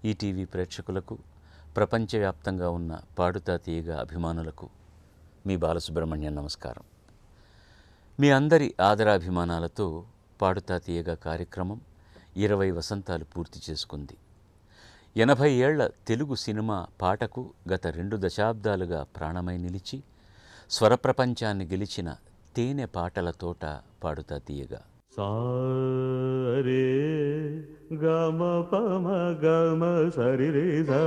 ETV ప్రేక్షకులకు, ప్రపంచవ్యాప్తంగా ఉన్న పాడుతా తీయగా అభిమానులకు మీ బాలసుబ్రహ్మణ్యం నమస్కారం. మీ అందరి ఆదరాభిమానాలతో పాడుతా తీయగా కార్యక్రమం 20 వసంతాలు పూర్తి చేసుకుంది. 80 ఏళ్ల తెలుగు సినిమా పాటకు గత 2 దశాబ్దాలుగా ప్రాణమై నిలిచి స్వరప్రపంచాన్ని గెలిచిన తేనె పాటల తోట పాడుతా తీయగా. సారే గమ పమ గమ సరి రే సా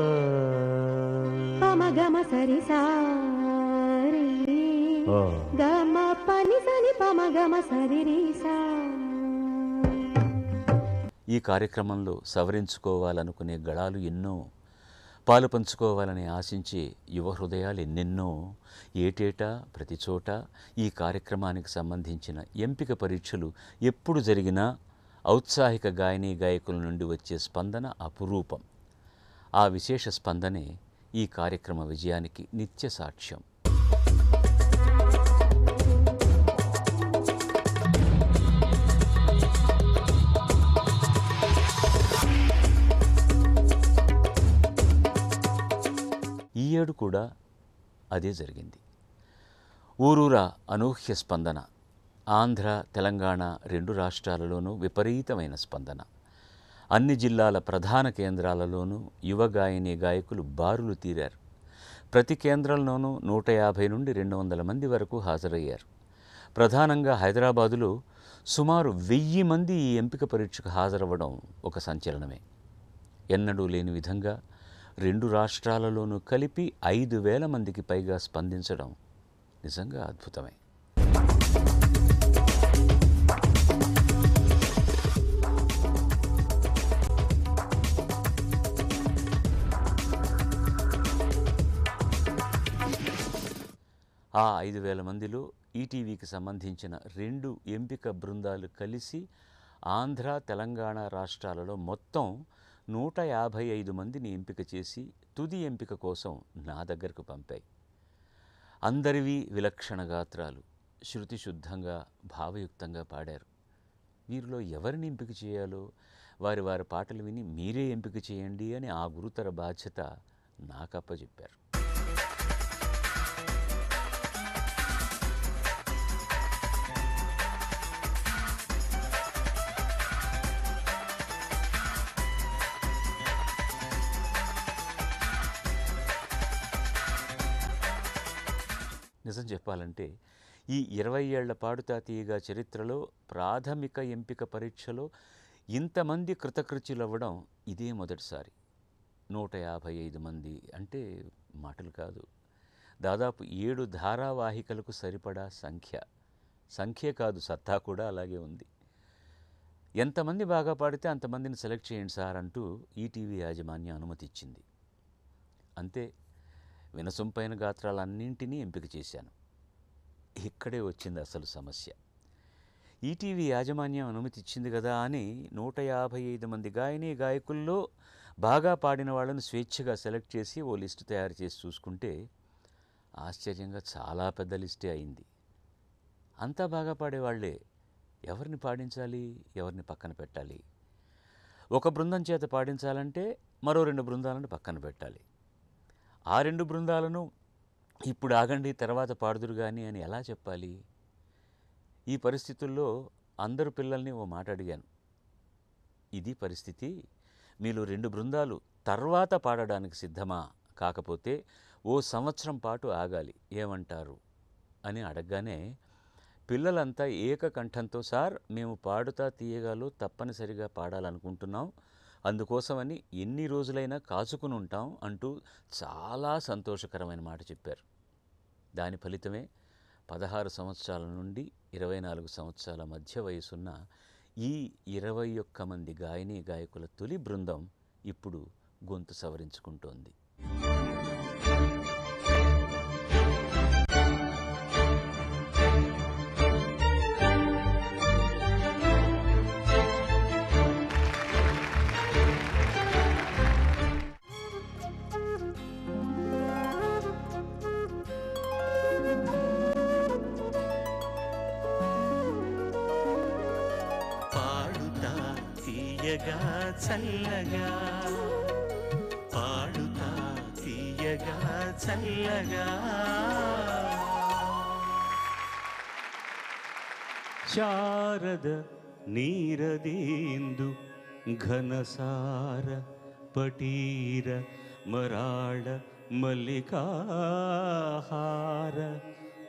పమ గమ సరి సారి గమ పని సని పమ గమ సరి రే సా. ఈ కార్యక్రమంలో సవరించుకోవాలనుకునే గళాలు ఎన్నో, పాలు పంచుకోవాలని ఆశించే యువ హృదయాలు ఎన్నెన్నో. ఏటేటా ప్రతి చోట ఈ కార్యక్రమానికి సంబంధించిన ఎంపిక పరీక్షలు ఎప్పుడు జరిగినా ఔత్సాహిక గాయనీ గాయకుల నుండి వచ్చే స్పందన అపురూపం. ఆ విశేష స్పందనే ఈ కార్యక్రమ విజయానికి నిత్య సాక్ష్యం. ఈ ఏడు కూడా అదే జరిగింది. ఊరూరా అనూహ్య స్పందన. ఆంధ్ర, తెలంగాణ 2 రాష్ట్రాలలోనూ విపరీతమైన స్పందన. అన్ని జిల్లాల ప్రధాన కేంద్రాలలోనూ యువ గాయనీ గాయకులు బారులు తీరారు. ప్రతి కేంద్రంలోనూ 150 నుండి 200 మంది వరకు హాజరయ్యారు. ప్రధానంగా హైదరాబాదులో సుమారు 1000 మంది ఈ ఎంపిక పరీక్షకు హాజరవ్వడం ఒక సంచలనమే. ఎన్నడూ లేని విధంగా 2 రాష్ట్రాలలోనూ కలిపి 5000 మందికి పైగా స్పందించడం నిజంగా అద్భుతమే. ఆ 5000 మందిలో ఈటీవీకి సంబంధించిన 2 ఎంపిక బృందాలు కలిసి ఆంధ్ర, తెలంగాణ రాష్ట్రాలలో మొత్తం 155 మందిని ఎంపిక చేసి తుది ఎంపిక కోసం నా దగ్గరకు పంపాయి. అందరివి విలక్షణ గాత్రాలు, శృతి శుద్ధంగా, భావయుక్తంగా పాడారు. వీరిలో ఎవరిని ఎంపిక చేయాలో వారి వారి పాటలు విని మీరే ఎంపిక చేయండి అని ఆ గురుతర బాధ్యత నాకప్పచెప్పారు. నిజం చెప్పాలంటే ఈ 20 ఏళ్ల పాడుతా తీయగా చరిత్రలో ప్రాథమిక ఎంపిక పరీక్షలో ఇంతమంది కృతకృత్యులవ్వడం ఇదే మొదటిసారి. 155 మంది అంటే మాటలు కాదు, దాదాపు 7 ధారావాహికలకు సరిపడా సంఖ్య కాదు, సత్తా కూడా అలాగే ఉంది. ఎంతమంది బాగా పాడితే అంతమందిని సెలెక్ట్ చేయండి సార్ అంటూ ఈటీవీ యాజమాన్యం అనుమతి ఇచ్చింది. అంతే, వినసొంపైన గాత్రాలన్నింటినీ ఎంపిక చేశాను. ఇక్కడే వచ్చింది అసలు సమస్య. ఈటీవీ యాజమాన్యం అనుమతి ఇచ్చింది కదా అని 155 మంది గాయనీ గాయకుల్లో బాగా పాడిన వాళ్ళను స్వేచ్ఛగా సెలెక్ట్ చేసి ఓ లిస్టు తయారు చేసి చూసుకుంటే ఆశ్చర్యంగా చాలా పెద్ద లిస్టే అయింది. అంతా బాగా పాడేవాళ్లే. ఎవరిని పాడించాలి, ఎవరిని పక్కన పెట్టాలి? ఒక బృందం చేత పాడించాలంటే మరో 2 బృందాలను పక్కన పెట్టాలి. ఆ 2 బృందాలను ఇప్పుడు ఆగండి తర్వాత పాడుదురు కానీ అని ఎలా చెప్పాలి? ఈ పరిస్థితుల్లో అందరు పిల్లల్ని ఓ మాట అడిగాను. ఇది పరిస్థితి, మీరు 2 బృందాలు తర్వాత పాడడానికి సిద్ధమా? కాకపోతే ఓ సంవత్సరం పాటు ఆగాలి, ఏమంటారు అని అడగగానే పిల్లలంతా ఏకకంఠంతో సార్ మేము పాడుతా తీయగాలో తప్పనిసరిగా పాడాలనుకుంటున్నాం, అందుకోసమని ఎన్ని రోజులైనా కాచుకుని ఉంటాం అంటూ చాలా సంతోషకరమైన మాట చెప్పారు. దాని ఫలితమే 16 సంవత్సరాల నుండి 24 సంవత్సరాల మధ్య వయసున్న ఈ 21 మంది గాయనీ గాయకుల తొలి బృందం ఇప్పుడు గొంతు సవరించుకుంటోంది. చల్లగా చల్లగా. శారద నీరదేందు ఘనసార పటీర మరాళ మల్లికాహార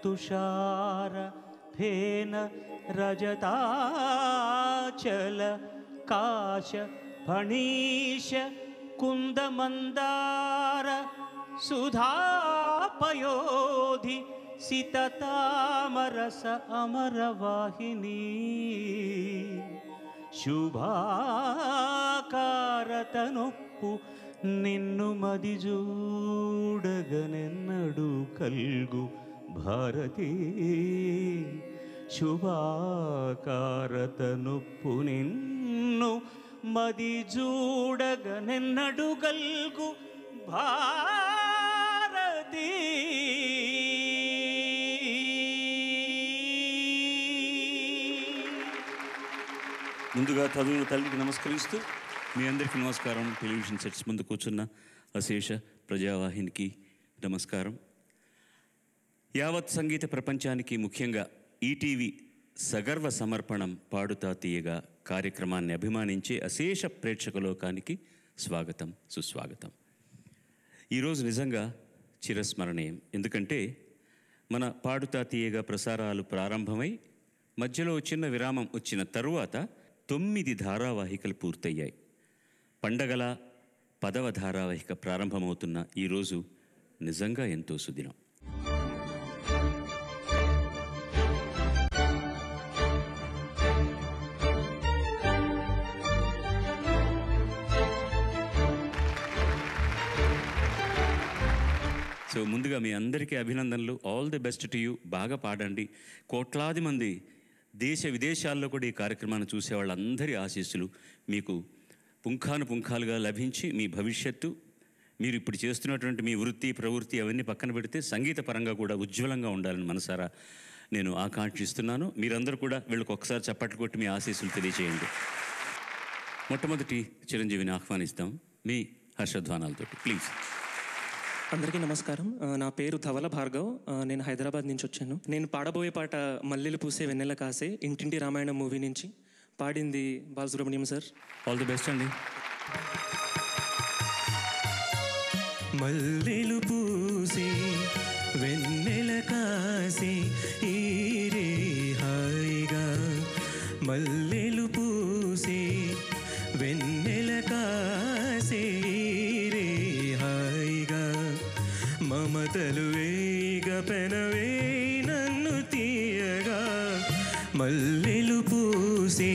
తుషార ఫేన రజతాచల కాశ ఫణీశ కుందమందార సుధాపయోధి సితతామరస అమరవాహిని శుభాకారతనొప్పు నిన్ను మది చూడగనెన్నడు కల్గు భారతి. శుభాకారతనొప్పు నిన్ను మది చూడగనెన్నడు కల్గు భారతి. ముందుగా తదును తల్లికి నమస్కరిస్తూ మీ అందరికీ నమస్కారం. టెలివిజన్ సెట్స్ ముందు కూర్చున్న అశేష ప్రజావాహినికి నమస్కారం. యావత్ సంగీత ప్రపంచానికి, ముఖ్యంగా ఈటీవీ సగర్వ సమర్పణం పాడుతా తీయగా కార్యక్రమాన్ని అభిమానించే అశేష ప్రేక్షకలోకానికి స్వాగతం, సుస్వాగతం. ఈరోజు నిజంగా చిరస్మరణీయం. ఎందుకంటే మన పాడుతా తీయగా ప్రసారాలు ప్రారంభమై మధ్యలో చిన్న విరామం వచ్చిన తరువాత 9 ధారావాహికలు పూర్తయ్యాయి. పండగల 10వ ధారావాహిక ప్రారంభమవుతున్న ఈరోజు నిజంగా ఎంతో సుదినం. సో ముందుగా మీ అందరికీ అభినందనలు. All the best to you. బాగా పాడండి. కోట్లాది మంది దేశ విదేశాల్లో కూడా ఈ కార్యక్రమాన్ని చూసే వాళ్ళందరి ఆశీస్సులు మీకు పుంఖానుపుంఖాలుగా లభించి మీ భవిష్యత్తు, మీరు ఇప్పుడు చేస్తున్నటువంటి మీ వృత్తి ప్రవృత్తి అవన్నీ పక్కన పెడితే సంగీత పరంగా కూడా ఉజ్వలంగా ఉండాలని మనసారా నేను ఆకాంక్షిస్తున్నాను. మీరందరూ కూడా వీళ్ళకి ఒకసారి చప్పట్లు కొట్టి మీ ఆశీస్సులు తెలియజేయండి. మొట్టమొదటి చిరంజీవిని ఆహ్వానిస్తాం మీ హర్షధ్వానాలతో. ప్లీజ్. అందరికీ నమస్కారం. నా పేరు ధవల భార్గవ్. నేను హైదరాబాద్ నుంచి వచ్చాను. నేను పాడబోయే పాట మల్లెలు పూసే వెన్నెల కాసే, ఇంటింటి రామాయణం మూవీ నుంచి. పాడింది Balasubrahmanyam sir. All the best అండి. మల్లెలు పూసే వెన్నెల కాసే ఈరే హాయిగా, మల్లెలు పూసే వెన్నెల కాసే ఈరే హాయిగా, మమతలు వేగ పెనవే నన్ను తీయగా, మల్లెలు పూసే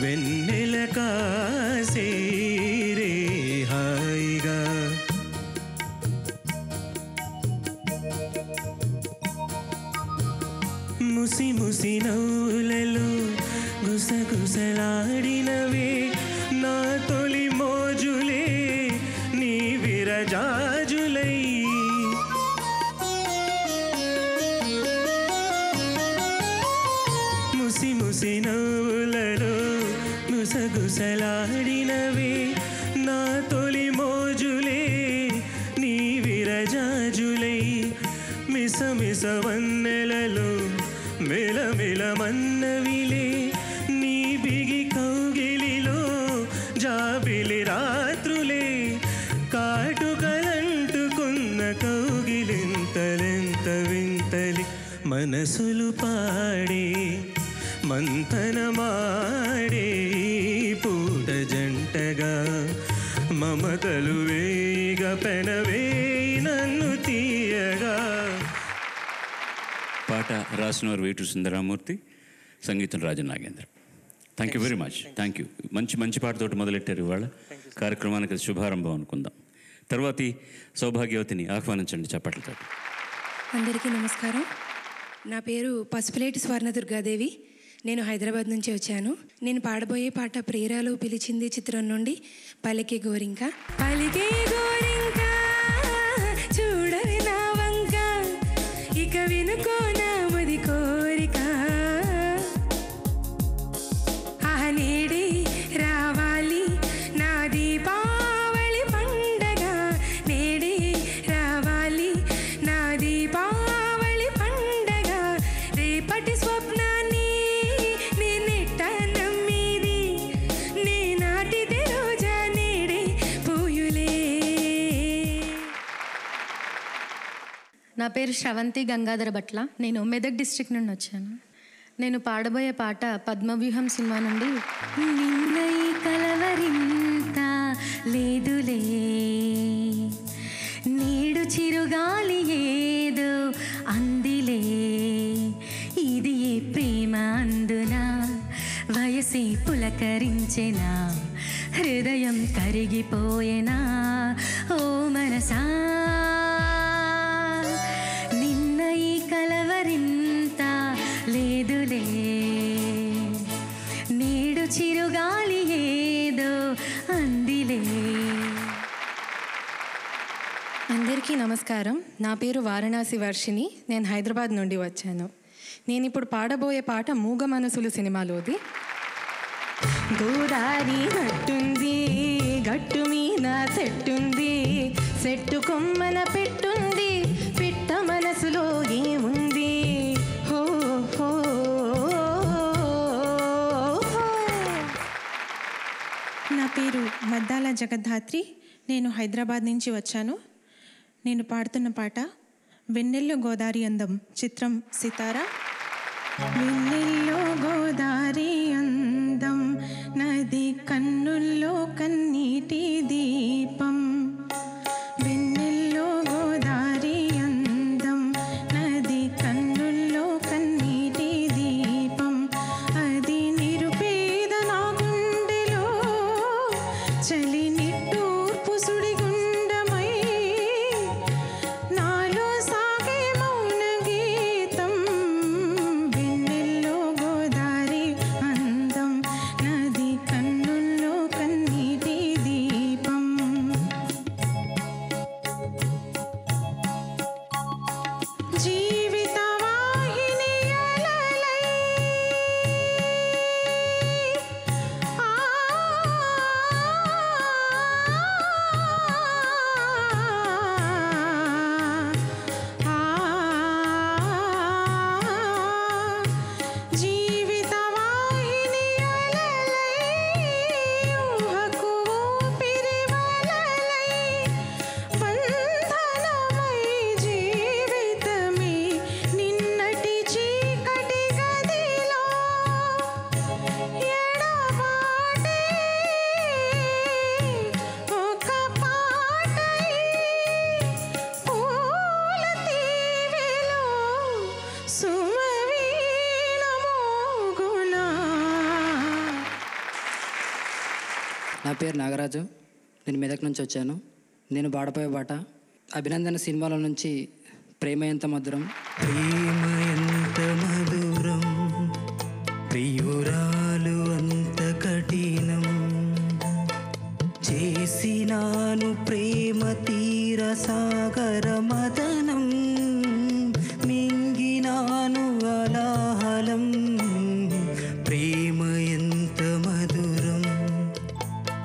వెన్నెల కాసే ఈరే హాయిగా. ముసి ముసి నవ్వులలో గుసగుసలాడినవే నా తొలి మోజులే నీ విరజాజులై, ముసి ముసి నవ్వులలో గుసగుసలాడినవే నా తొలి మోజులే నీ విరజాజులై, మిస మిస వన్నెలలో మెలమెల మన్నవిలే నీ బిగి కౌగిలిలో జాబిలి రాత్రులే, కాటుకలంటుకున్న కౌగిలింతలెంత వింతలి, మనసులు పాడే మంతనమాడే పూట జంటగా, మమతలు వేగ పెనవే నన్ను తీయగా. పాట రాసినవారు వేటూరి సుందరరామూర్తి, సంగీతం Rajan Nagendra. Thank you very much. Thank you. మంచి మంచి పాటతోటి మొదలెట్టారు ఇవాళ. కార్యక్రమానికి శుభారంభం అనుకుందాం. తర్వాతి సౌభాగ్యవతిని ఆహ్వానించండి చప్పట్లతో. అందరికీ నమస్కారం. నా పేరు పసుపులేటి స్వర్ణదుర్గాదేవి. నేను హైదరాబాద్ నుంచి వచ్చాను. నేను పాడబోయే పాట ప్రేరాలో పిలిచింది చిత్రం నుండి పలికే గోరింక. పలికే గోరింక చూడవి నా వంక, ఇక వినుకో నా మది కోరిక, నేడే రావాలి నా దీపావళి పండగ, నేడే రావాలి నా పేరు శ్రవంతి గంగాధర భట్ల. నేను మెదక్ డిస్ట్రిక్ట్ నుండి వచ్చాను. నేను పాడబోయే పాట పద్మవ్యూహం సినిమా నుండి. నిన్నై కలవరింత లేదులే, నేడు చిరుగాలి ఏదో అందిలే, ఇది ఏ ప్రేమ అందునా, వయసే పులకరించెనా, హృదయం కరిగిపోయేనా ఓ మనసా. నిన్న ఈ కలవరింత లేదులే, నేడు చిరుగాలి ఏదో అందిలే. అందరికీ నమస్కారం. నా పేరు వారణాసి వర్షిని. నేను హైదరాబాద్ నుండి వచ్చాను. నేను ఇప్పుడు పాడబోయే పాట మూగ మనసులు సినిమాలోది. గోదారి గట్టుంది, గట్టు మీద చెట్టుంది, చెట్టు కొమ్మన పెట్టుంది, పిట్ట మనసులో ఏముంది హో హో. నా పేరు మద్దాల జగద్ధాత్రి. నేను హైదరాబాద్ నుంచి వచ్చాను. నేను పాడుతున్న పాట వెన్నెల్లో గోదారి అందం, చిత్రం సితారా. వెన్నెల్లో గోదారి అందం, నది కన్నుల్లో కన్నీటి దీపం. వెన్నెల్లో గోదారి అందం, నది కన్నుల్లో కన్నీటి దీపం. అది నిరుపేద నా గుండెలో చలి నిట్టూర్పు సుడిగుండమై, నాలో సాగే మౌన గీతం. వెన్నెల్లో గోదారి అందం, నది కన్నుల్లో కన్నీటి దీపం. జీవిత వాహిని అలలై జీవిత వాహిని అలలై, ఊహకు ఊపిరి వలలై, బంధనమై జీవితమే నిన్నటి చీకటి గదిలో ఎడబాటే ఒక పాటై, పూల తీవెలో సుమవీణ మోగునా. నా పేరు నాగరాజు. నేను మెదక్ నుంచి వచ్చాను. నేను పాడపోయే పాట అభినందన సినిమాలో నుంచి ప్రేమ ఎంత మధురం. ప్రేమ ఎంత మధురం, ప్రియురాలు అంత కఠినం, చేసినాను ప్రేమ తీర సాగర మదనం, మింగినాను అలాహలం. ప్రేమ ఎంత మధురం,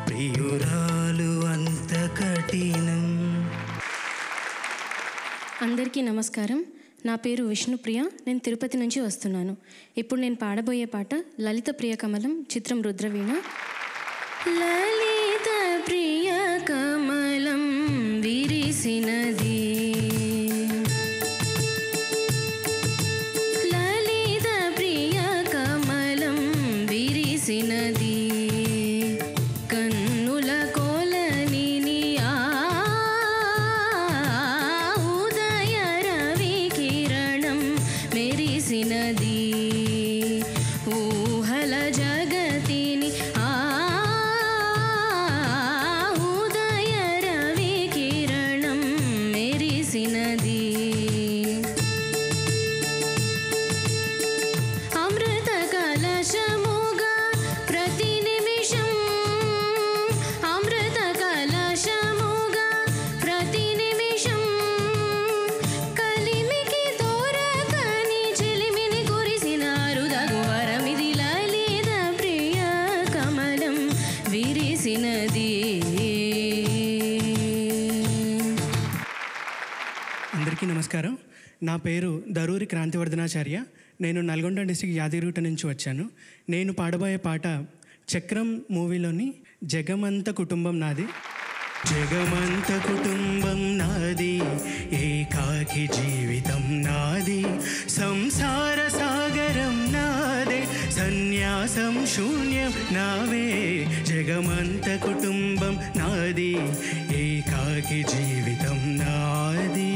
ప్రియురాలు అంత కఠినం. అందరికీ నమస్కారం. నా పేరు విష్ణుప్రియ. నేను తిరుపతి నుంచి వస్తున్నాను. ఇప్పుడు నేను పాడబోయే పాట లలిత ప్రియ కమలం, చిత్రం రుద్రవీణ. లలిత ప్రియ కమలం విరిసినది, లలిత ప్రియ కమలం విరిసినది, కన్నుల కొలనిని ఉదయ రవి కిరణం మెరిసినది, ఊహల జగతిని ఉదయ రవి కిరణం మెరిసినది. అమృత కలశముగా ప్రతి నిమిషం, అమృత కలశముగా ప్రతి నిమిషం, కలిమికి దొరకని చెలిమిని కురిసినారు దగువరమిది, లలిత ప్రియ కమలం విరిసినది. అందరికీ నమస్కారం. నా పేరు దరూరి క్రాంతివర్ధనాచార్య. నేను నల్గొండ డిస్ట్రిక్ట్ యాదగిరిగుట్ట నుంచి వచ్చాను. నేను పాడబోయే పాట చక్రం మూవీలోని జగమంత కుటుంబం నాది. జగమంత కుటుంబం నాది, ఏకాకి జీవితం నాది, సంసార సాగరం నాదే, సన్యాసం శూన్యం నావే. జగమంత కుటుంబం నాది, ఏకాకి జీవితం నాది.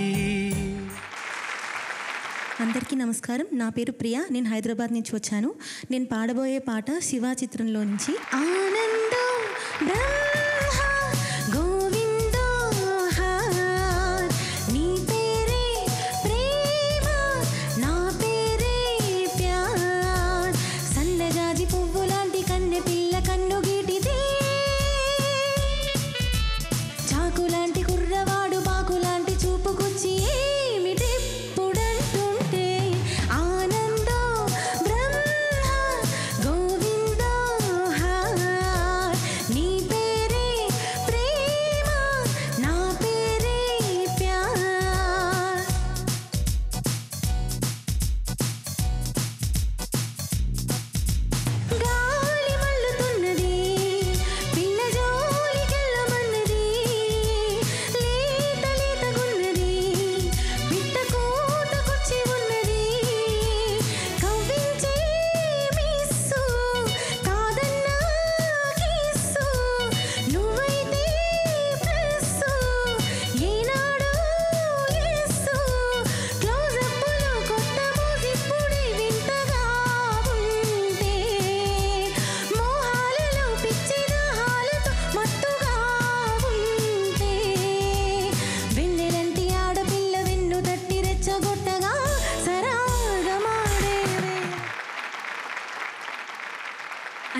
అందరికీ నమస్కారం. నా పేరు ప్రియా. నేను హైదరాబాద్ నుంచి వచ్చాను. నేను పాడబోయే పాట శివ చిత్రంలో నుంచి. ఆనందం బ్రహ్మ గోవిందో నీ పేరే ప్రేమ, నా పేరే ప్యార్, సన్నజాజి పువ్వు లాంటి కన్నె పిల్ల కన్ను గీటిది, చాకు లాంటి కుర్రవాడు బాకు లాంటి చూపుకొచ్చి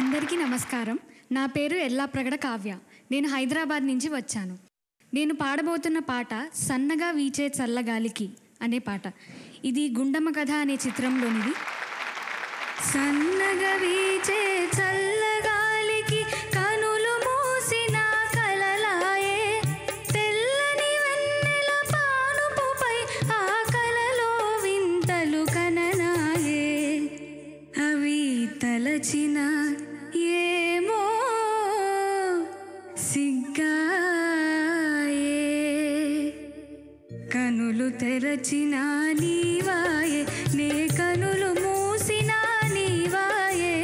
అందరికీ నమస్కారం. నా పేరు ఎల్లాప్రగడ కావ్య. నేను హైదరాబాద్ నుంచి వచ్చాను. నేను పాడబోతున్న పాట సన్నగా వీచే చల్లగాలికి అనే పాట. ఇది గుండమ్మ కథ అనే చిత్రంలోనిది. సన్నగా వీచే చల్లగాలికి కనులు మూసిన కలలాయే, తెల్లని వెన్నెల పానుపుపై ఆ కలలో వింతలు కననాయే, అవి తలచిన ఏమో సిగ్గాయే, కనులు తెరచిన నీవాయే, నే కనులు మూసిన నీవాయే,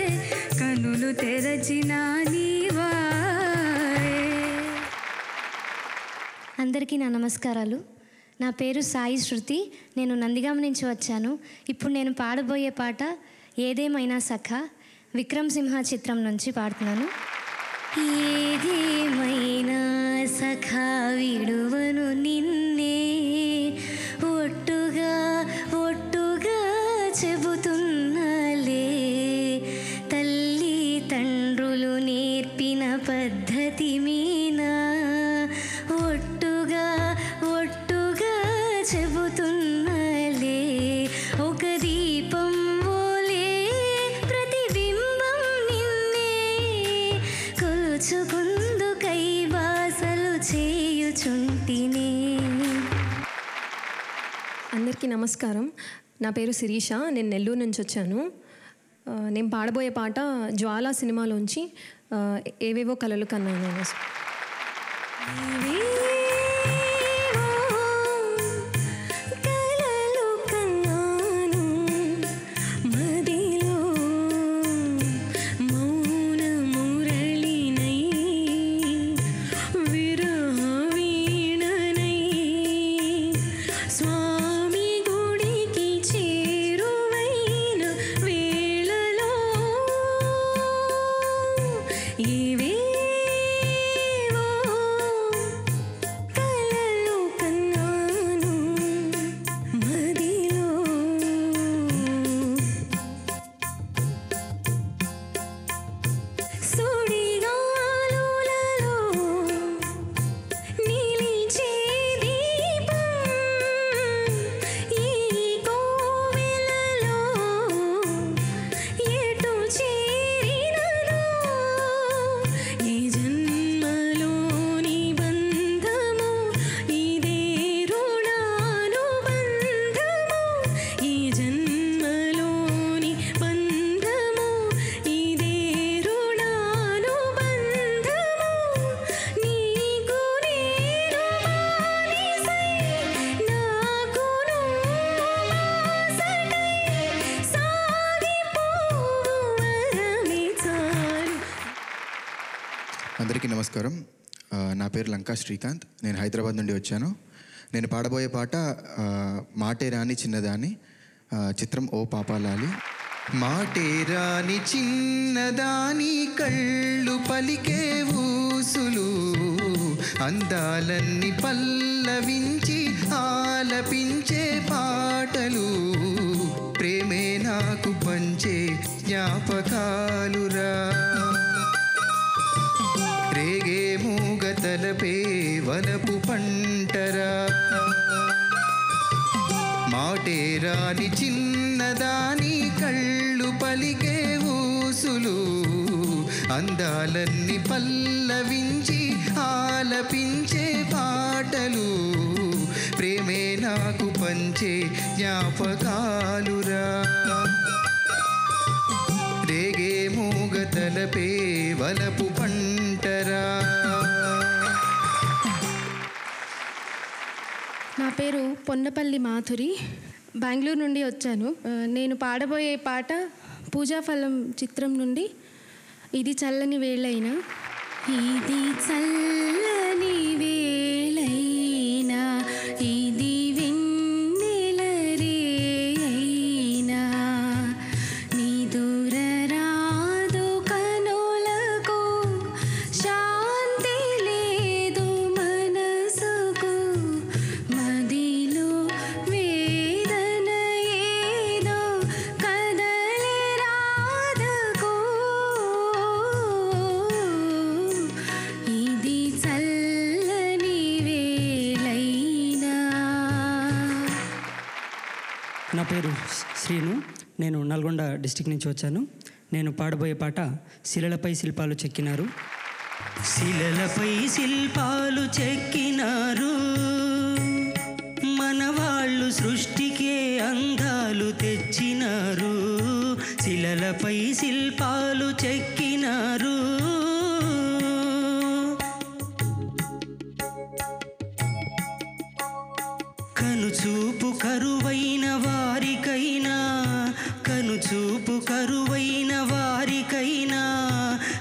కనులు తెరచిన నీవాయే. అందరికీ నా నమస్కారాలు. నా పేరు సాయి శృతి. నేను నందిగామ నుంచి వచ్చాను. ఇప్పుడు నేను పాడబోయే పాట ఏదేమైనా సఖ, విక్రమ్ సింహ చిత్రం నుంచి పాడుతున్నాను. ఏదేమైనా సఖా విడువను నిన్నే, ఒట్టుగా ఒట్టుగా చెబుతున్నలే, తల్లి తండ్రులు నేర్పిన పద్ధతి మీనా, ఒట్టుగా ఒట్టుగా చెబుతున్నలే, ఒక దీపం కొలుచుకుందు కైవాసలు చేయుచుంటినే. అందరికీ నమస్కారం. నా పేరు శిరీష. నేను నెల్లూరు నుంచి వచ్చాను. నేను పాడబోయే పాట జ్వాలా సినిమాలోంచి ఏవేవో కలలు కన్నాను. అందరికీ నమస్కారం. నా పేరు లంకా శ్రీకాంత్. నేను హైదరాబాద్ నుండి వచ్చాను. నేను పాడబోయే పాట మాటే రాని చిన్నదాని, చిత్రం ఓ పాపాలాలి. మాటే రాని చిన్నదాని కళ్ళు పలికే ఊసులు, అందాలన్నీ పల్లవించి ఆలపించే పాటలు, ప్రేమే నాకు పంచే జ్ఞాపకాలురా. రేగే మూగ తలపే వలపు పంటరా. మాటే రాని చిన్నదాని కళ్ళు పలికే ఊసులు, అందాలన్నీ పల్లవించి ఆలపించే పాటలు, ప్రేమే నాకు పంచే జ్ఞాపకాలురా. రేగే మూగ తలపే వలపు పంటరా. నా పేరు పొన్నపల్లి మాధురి, బెంగళూరు నుండి వచ్చాను. నేను పాడబోయే పాట పూజాఫలం చిత్రం నుండి ఇది చల్లని వేళైనా. ఇది చల్లని వేళైనా, ఇది వెన్నెల రేయైనా, నీ దూరరాదు కనులకు శాంతి లేదు మనసుకు, మదిలో వేదన ఏదో కదలి రాధకు, ఇది చల్లని వేళైనా. నా పేరు శ్రీను. నేను నల్గొండ డిస్టిక్ నుంచి వచ్చాను. నేను పాడబోయే పాట శిలలపై శిల్పాలు చెక్కినారు. శిలలపై శిల్పాలు చెక్కినారు, మన వాళ్ళు సృష్టికే అందాలు తెచ్చినారు. శిలలపై శిల్పాలు చెక్కినారు, కనుచూపు కరువైన వారికైనా, కనుచూపు కరువైన వారికైనా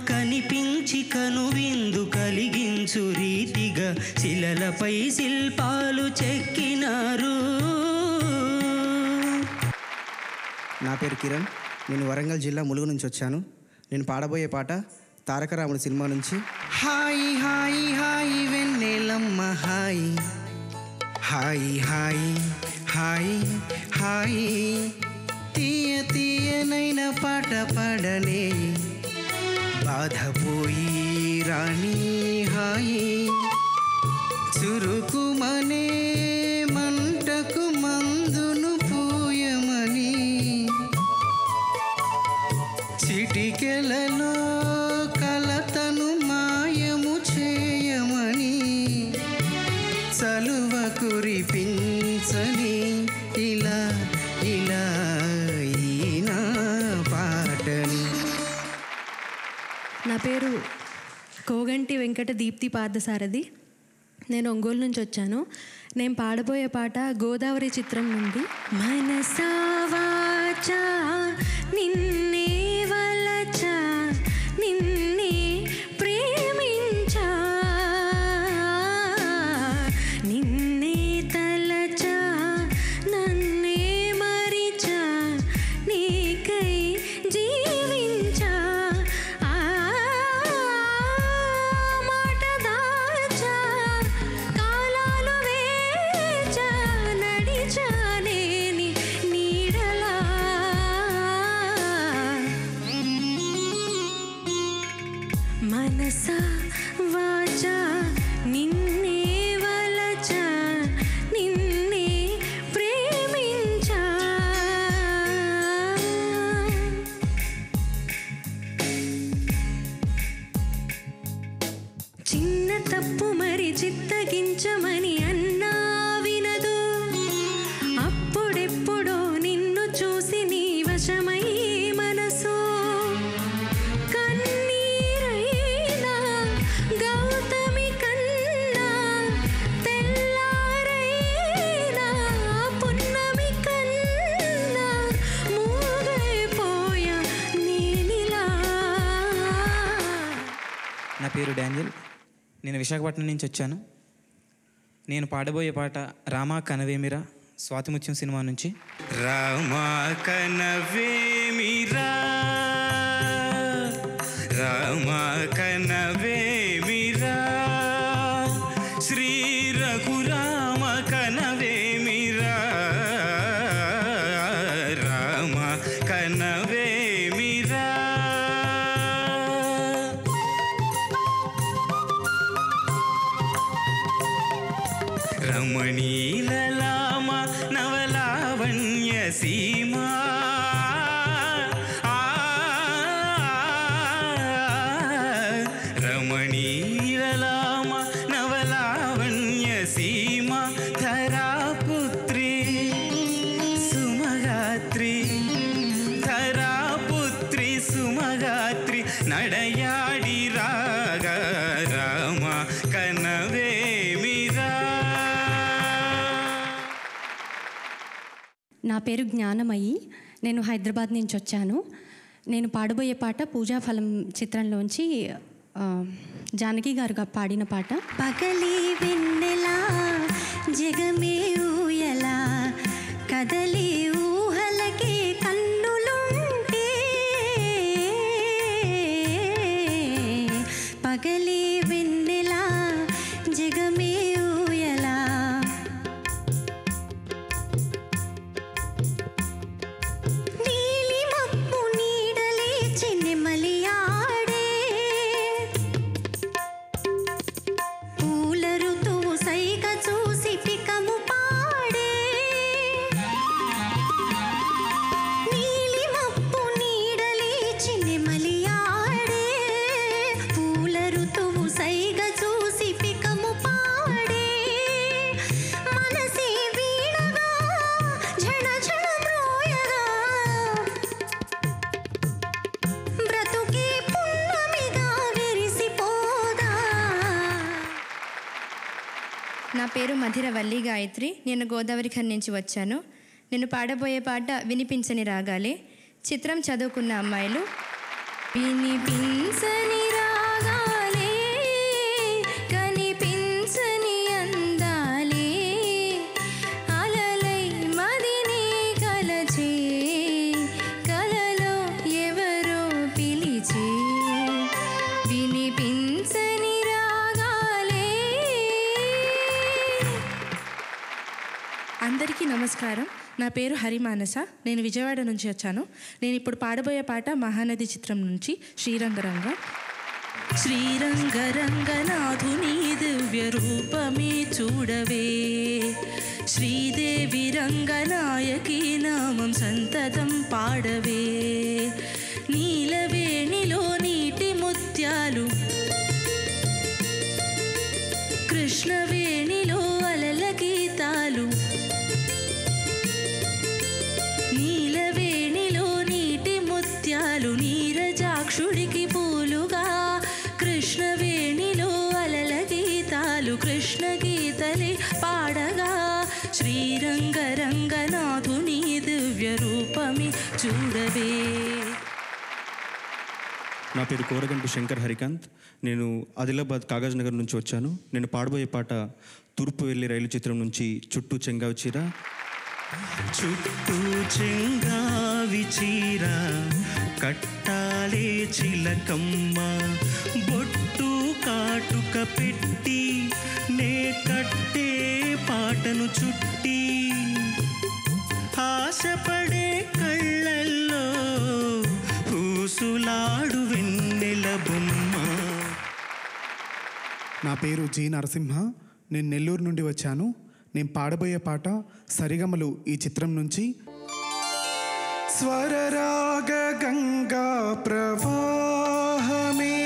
కనిపించి కనువిందు కలిగించు రీతిగా శిలలపై శిల్పాలు చెక్కినారు. నా పేరు కిరణ్. నేను వరంగల్ జిల్లా ములుగు నుంచి వచ్చాను. నేను పాడబోయే పాట తారకరాముడు సినిమా నుంచి. హాయి హాయి హాయి వెన్నెలమ్మ హాయి, హాయి హాయి హాయి హాయి, తీయ తీయనైన పాట పాడనే, బాధపోయి రాణి హాయి, చురుకుమనే మంటకు మందును పూయమని, చిటికెలలో కలతను మాయము చేయమని, చలువ కురిపించని ఇలా ఇలా ఈనా పాటని. నా పేరు కోగంటి వెంకట దీప్తి పార్థసారథి. నేను ఒంగోలు నుంచి వచ్చాను. నేను పాడబోయే పాట గోదావరి చిత్రం నుండి. మనసా వాచా నిన్నే వలచా, నిన్నే ప్రేమించా, నిన్నే తలచా, నన్నే మరిచా, నీకై జీవించా, మాట దాచా, కాలాలు వేచా, నడిచానే నీ నీడలా. మనసా వాచా నిన్నే వలచా, నిన్నే ప్రేమించా. చిన్న తప్పు మరి చిత్తగించమని అన్నా వినదు, అప్పుడెప్పుడో నిన్ను చూసి నీ వశమై మనసు, కన్నీరైనా గౌతమి కన్నా, తెల్లారైనా పున్నమి కన్నా, మూగైపోయా నేనిలా. నా పేరు డానియల్. నేను విశాఖపట్నం నుంచి వచ్చాను. నేను పాడబోయే పాట రామా కనవేమిరా స్వాతిముత్యం సినిమా నుంచి. రామా కనవేమిరా, రామా కనవేమిరా, శ్రీ రఘురామ కనవేమిరా, రామ కనవేమిరా. రమణీలలామ నవలావణ్య సీమా, రమణీలలామ నవలావణ్య సీమా, ధరాపుత్రి సుమగాత్రి, ధరాపుత్రి సుమగాత్రి, నడయాడి రాగ రామ కనవేమిరా. నా పేరు జ్ఞానమయి. నేను హైదరాబాద్ నుంచి వచ్చాను. నేను పాడబోయే పాట పూజాఫలం చిత్రంలోంచి జానకి గారు పాడిన పాట. పగలి వెన్నెలా జగమే ఊయలా, కదలి ఊహలకే కన్నులుంటే, పగలి వెన్నెలా జగమే ఊయలా, నీలి మబ్బు నీడలే చెన్నెమలి ఆడే, పూల ఋతువు సైగ చూసి పికము పాడే, నీలి మబ్బు నీడలే చెన్నెమలి ఆడే, పూల ఋతువు సైగ చూసి పికము పాడే, మనసే వీణగా ఝణ ఝణ మ్రోయగా, బ్రతుకే పున్నమిగా విరిసిపోదా. నా పేరు మధిరవల్లి గాయత్రి. నేను గోదావరిఖన్ నుంచి వచ్చాను. నేను పాడబోయే పాట వినిపించని రాగాలే. చిత్రం చదువుకున్న అమ్మాయిలు. వినిపించని రాగాలే, కనిపించని అందాలే, అలలై మదిని కలచే, కలలో ఎవరో పిలిచే, వినిపించని రాగాలే. అందరికీ నమస్కారం. నా పేరు హరిమానస. నేను విజయవాడ నుంచి వచ్చాను. నేను ఇప్పుడు పాడబోయే పాట మహానది చిత్రం నుంచి శ్రీరంగరంగ. శ్రీరంగరంగనాథుని దివ్య రూపమే చూడవే, శ్రీదేవి రంగనాయకి నామం సంతతం పాడవే, నీలవేణిలో నీటి ముత్యాలు, కృష్ణవేణిలో అలల గీతాలు, నీలవేణిలో నీటి ముత్యాలు, నీరజాక్షుడికి పూలుగా, కృష్ణవేణిలో అలల గీతాలు, కృష్ణ గీతలే పాడగా, శ్రీరంగరంగనాథుని దివ్య రూపమే చూడవే. నా పేరు కోరగంటి శంకర్ హరికాంత్. నేను ఆదిలాబాద్ కాగజ్ నగర్ నుంచి వచ్చాను. నేను పాడబోయే పాట తూర్పు వెళ్ళి రైలు చిత్రం నుంచి చుట్టూ చెంగావి చీర. చుట్టూ చెంగావి చీర కట్టాలే చిలకమ్మ, బొట్టు కాటుక పెట్టి నే కట్టే పాటను చుట్టి, ఆశపడే కళ్ళల్లో ఊసులాడు వెన్నెల బొమ్మ. నా పేరు జి నరసింహ. నేను నెల్లూరు నుండి వచ్చాను. నేను పాడబోయే పాట సరిగమలు ఈ చిత్రం నుంచి. స్వరరాగ గంగా ప్రవాహమే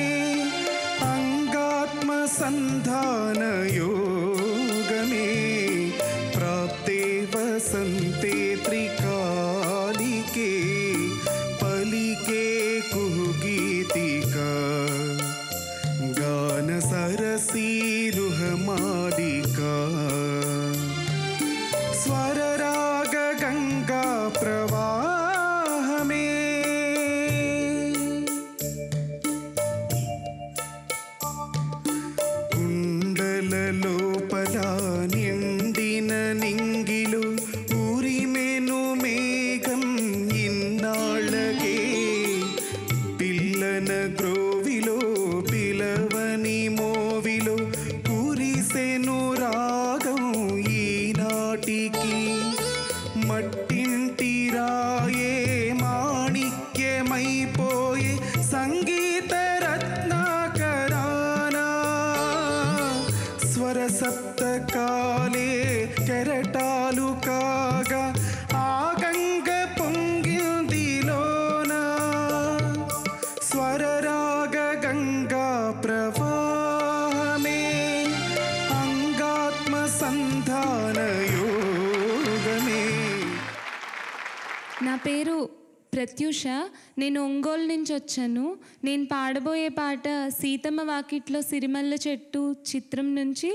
అంగాత్మ సంధాన యోగమే, ప్రాప్తే వసంతే త్రికాలికే, పలికే కుహుగీతికా, గాన సరసీరుహమాలికా, స్వరరాగ గంగా ప్రవాహమే. పుస్తకాలే కెరటాలు కాగా ఆ గంగ పొంగిందిలోన స్వరరాగ గంగా ప్రవాహమే అంగాత్మ సంధాన యోగమే. నా పేరు ప్రత్యూష, నేను ఒంగోలు నుంచి వచ్చాను. నేను పాడబోయే పాట సీతమ్మ వాకిట్లో సిరిమల్ల చెట్టు చిత్రం నుంచి.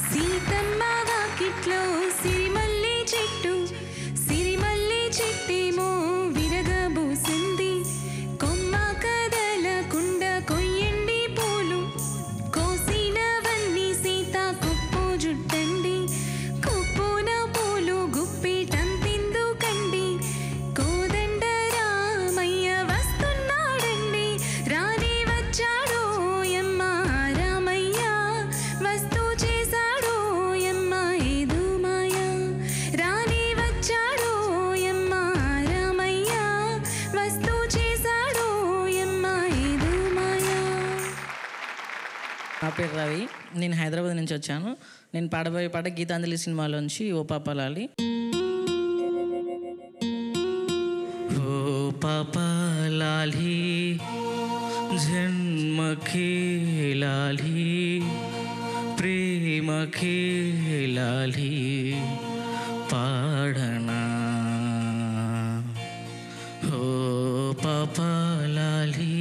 సీతమ్మ వాకిట్లో సిరిమల్లె చెట్టు, సిరిమల్లె చెట్టేమో విరగబూసింది. కొమ్మ కదలకుండ కొయ్యండి పూలు, కోసినవన్నీ సీత కుప్పు జుట్టండి. కుప్పున పూలు గుప్పిటంతిందుకండి, కోదండ రామయ్య వస్తున్నాడండి. రాని వచ్చాడో యమ్మ రామయ్య, వస్తూ చేశాడో యమ్మ ఏదో మాయ. రాని వచ్చాడో యమ్మ రామయ్య, వస్తూ చేశాడో యమ్మ ఏదో మాయ. నా పేరు రవి, నేను హైదరాబాద్ నుంచి వచ్చాను. నేను పాడబోయే పాట గీతాంజలి సినిమాలోంచి ఓ పాపాలాలి. ఓ పాపాలాలి జన్మ ఖేలాలి ప్రేమ ఖేలాలి పాడనా. ఓ పాపాలాలి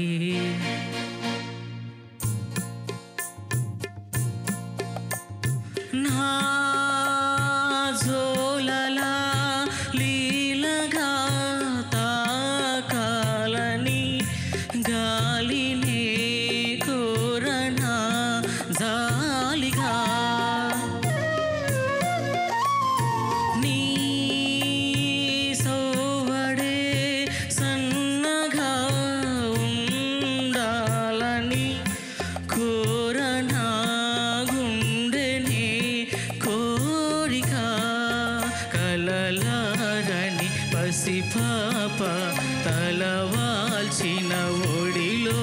నా జోలలా లీలగా తాకాలని గాలినే కోరనా జాలిగా. నీ సోవడే సన్నగా ఉండాలని కోరనా గుండెనే కోరిక. కలలారని పసిపాప తలవాల్చిన ఒడిలో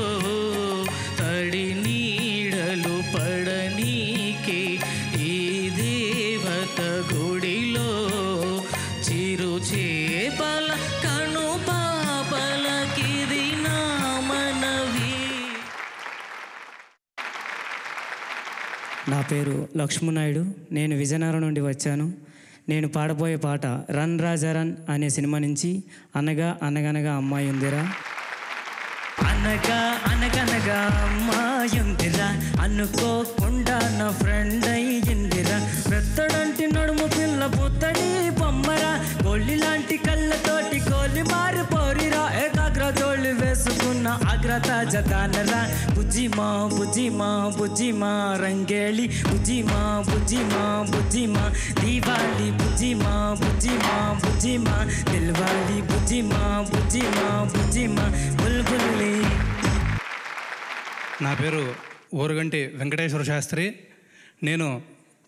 తడి నీడలు పడనీకే ఈ దేవత గుడిలో. చిరు చేపల కను పాపలకిది నా మనవి. నా పేరు లక్ష్మణనాయుడు, నేను విజయనగరం నుండి వచ్చాను. నేను పాడబోయే పాట రన్ రాజా రన్ అనే సినిమా నుంచి అనగా అనగనగా అమ్మాయి ఉందిరా. అనగా అనగనగా అమ్మాయుందిరా, అనుకోకుండా నా ఫ్రెండ్ అయ్యిందిరా. మెత్తడంటి నడుము పిల్ల పుత్తడి బొమ్మరా, గొల్లి లాంటి కళ్ళతోటి కోలి మారిపోరిరా. ఏకాగ్ర తోళ్ళు వేసుకున్న ఆగ్రత జతానరా. బుజ్జిమా బుజ్జిమా బుజ్జిమా రంగేళి, బుజ్జిమా బుజ్జిమా బుజ్జిమా దీవాలి, బుజ్జిమా బుజ్జిమా బుజ్జిమా దిల్వాలి, బుజ్జిమా బుజ్జిమా బుజ్జిమా బుల్బుల్లి. నా పేరు ఓరుగంటి వెంకటేశ్వర శాస్త్రి, నేను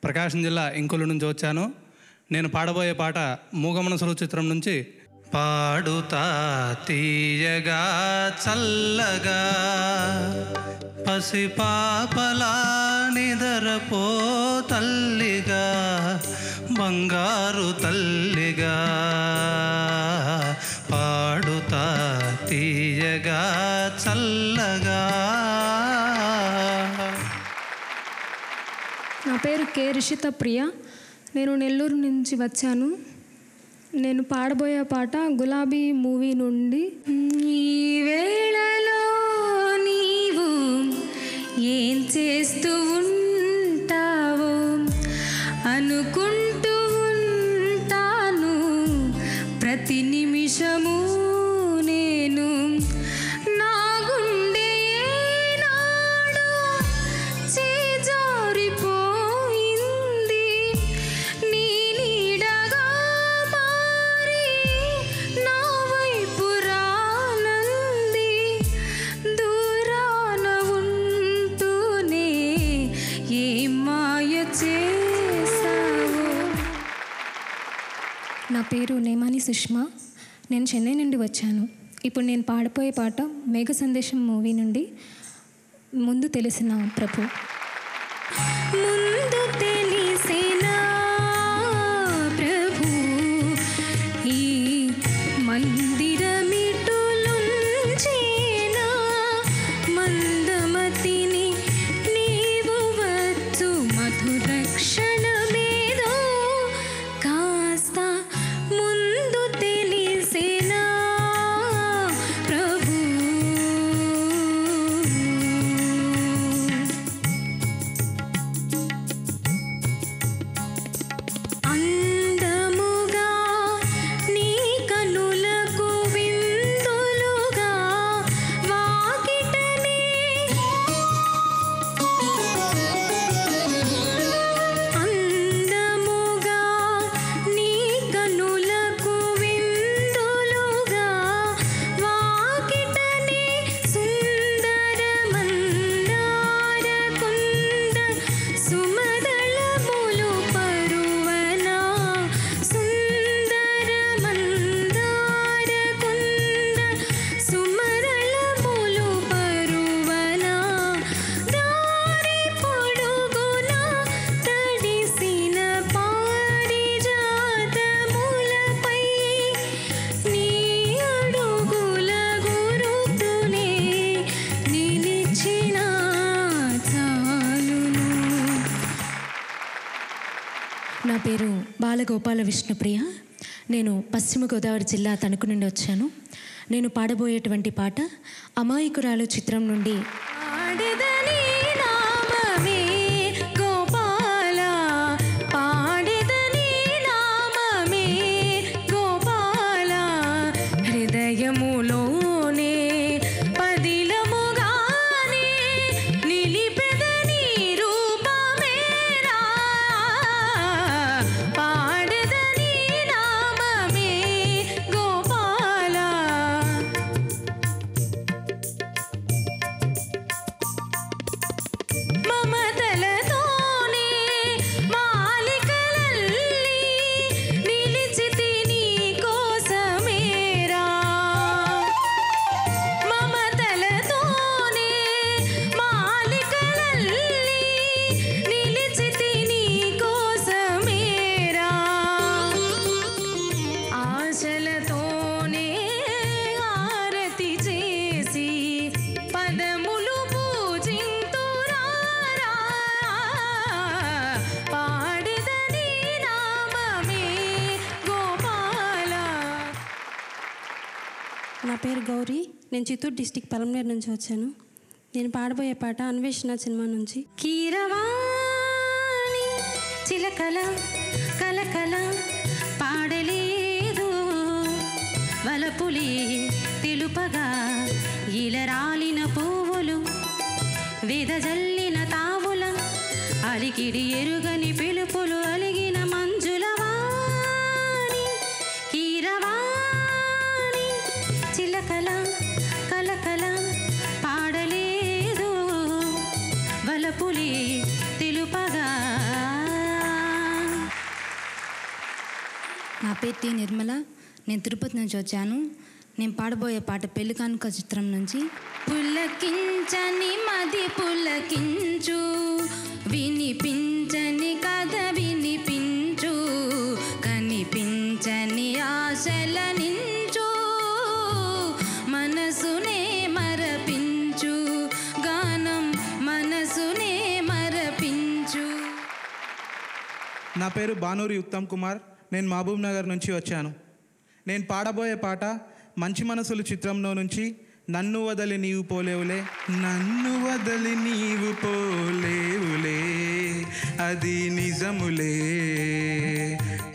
ప్రకాశం జిల్లా ఇంకొల్లు నుంచి వచ్చాను. నేను పాడబోయే పాట మూగమనసులు చిత్రం నుంచి. పాడుతా తీయగా చల్లగా పసిపాపలా నిదరపో తల్లిగా, బంగారు తల్లిగా. పాడుతా తీయగా చల్లగా. నా పేరు కె రిషిత ప్రియ, నేను నెల్లూరు నుంచి వచ్చాను. నేను పాడబోయే పాట గులాబీ మూవీ నుండి. ఈ వేళలో నీవు ఏం చేస్తూ ఉంటావో అనుకుంటూ ఉంటాను ప్రతి నిమిషము నేను. నా గుండె ఏనాడో చేజారిపోయింది, నీ నీడగా మారి నా వైపు రానంది. దూరాన ఉంటూనే ఏ మాయ చేసావో. నా పేరు నేమాని సుష్మా, నేను చెన్నై నుండి వచ్చాను. ఇప్పుడు నేను పాడిపోయే పాట మేఘ సందేశం మూవీ నుండి ముందు తెలిసిన ప్రభు. ముందు తెలిసిన నా పేరు బాలగోపాల విష్ణుప్రియ. నేను పశ్చిమ గోదావరి జిల్లా తణుకు నుండి వచ్చాను. నేను పాడబోయేటువంటి పాట అమాయకురాలు చిత్రం నుండి నా పేరు గౌరీ. నేను చిత్తూరు డిస్టిక్ పలమనేరు నుంచి వచ్చాను. నేను పాడబోయే పాట అన్వేషణ సినిమా నుంచి. కీరవాణి చిలకల కలకల పాడలేదు వలపులి తెలుపగా ఇలరాలిన పువ్వులు వెదజల్లిన తావుల అలికిడి ఎరుగని పిలుపులు అలిగిన మంజుల వాణి కీరవాణి చిలకల కలకల పాడలేదు వలపులి తెలుపగా. నా పేరు టి నిర్మల. నేను తిరుపతి నుంచి వచ్చాను. నేను పాడబోయే పాట పెళ్లి కానుక చిత్రం నుంచి. పులకించని మది పులకించు వినిపించని కథ వినిపించు కనిపించని ఆశల నించు మనసునే మరపించు గానం మనసునే మరపించు. నా పేరు బానూరి ఉత్తమ్ కుమార్. నేను మహబూబ్ నగర్ నుంచి వచ్చాను. నేను పాడబోయే పాట మంచి మనసులు చిత్రంలో నుంచి నన్ను వదలి నీవు పోలేవులే. నన్ను వదలి నీవు పోలేవులే అది నిజములే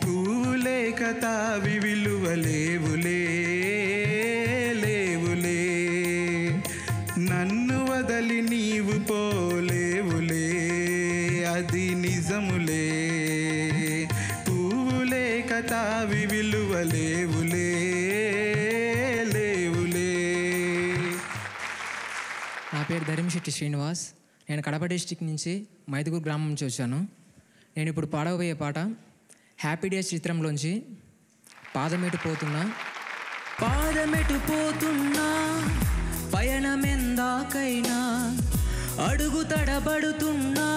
పూలే కథావి విలువలేవులే లేవులే. నన్ను వదలి నీవు పోలేవులే అది నిజములే పూలే కథావి విలువలేవులే లేవులే. నా పేరు ధర్మశెట్టి శ్రీనివాస్. నేను కడప డిస్టిక్ నుంచి మైదుగురు గ్రామం నుంచి వచ్చాను. నేను ఇప్పుడు పాడబోయే పాట హ్యాపీ డేస్ చిత్రంలోంచి పాదమెటు పోతున్నా. పాదమెటు పోతున్నా పయనమెందాకైనా అడుగు తడబడుతున్నా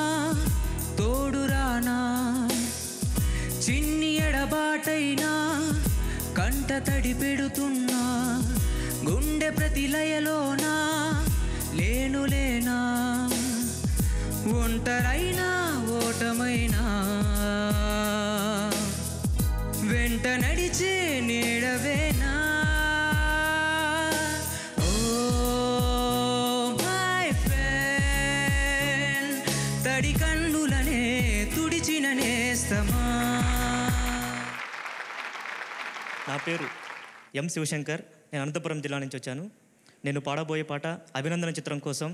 తోడురానా చిన్ని ఎడబాటైనా కంట తడి పెడుతున్నా గుండె ప్రతి లయలోనా లేనులేనా ఒంటరైనా ఓటమైనా వెంట నడిచే నీడవేనా. ఓ మై ఫ్రెండ్ తడి కన్నులనే తుడిచిన నేస్తమా. నా పేరు ఎం శివశంకర్. నేను అనంతపురం జిల్లా నుంచి వచ్చాను. నేను పాడబోయే పాట అభినందన చిత్రం కోసం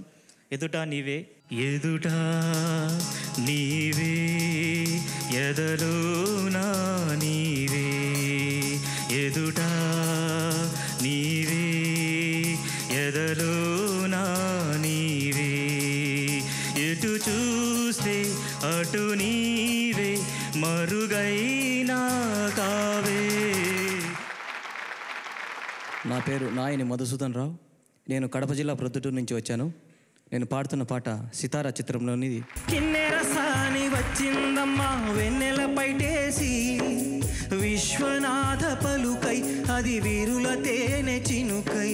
ఎదుట నీవే. ఎదుట నీవే ఎదలో నా నీవే ఎదుట నీవే ఎదలో నా నీవే ఎటు చూస్తే అటు నీవే మరుగైనా కావే. నా పేరు నాయని మధుసూదన్ రావు. నేను కడప జిల్లా ప్రొద్దుటూరు నుంచి వచ్చాను. నేను పాడుతున్న పాట సితారా చిత్రంలోనిది. కిన్నెర సాని వచ్చిందమ్మా వెన్నెల పైటేసి విశ్వనాథ పలుకై అది వీరుల తేనె చినుకై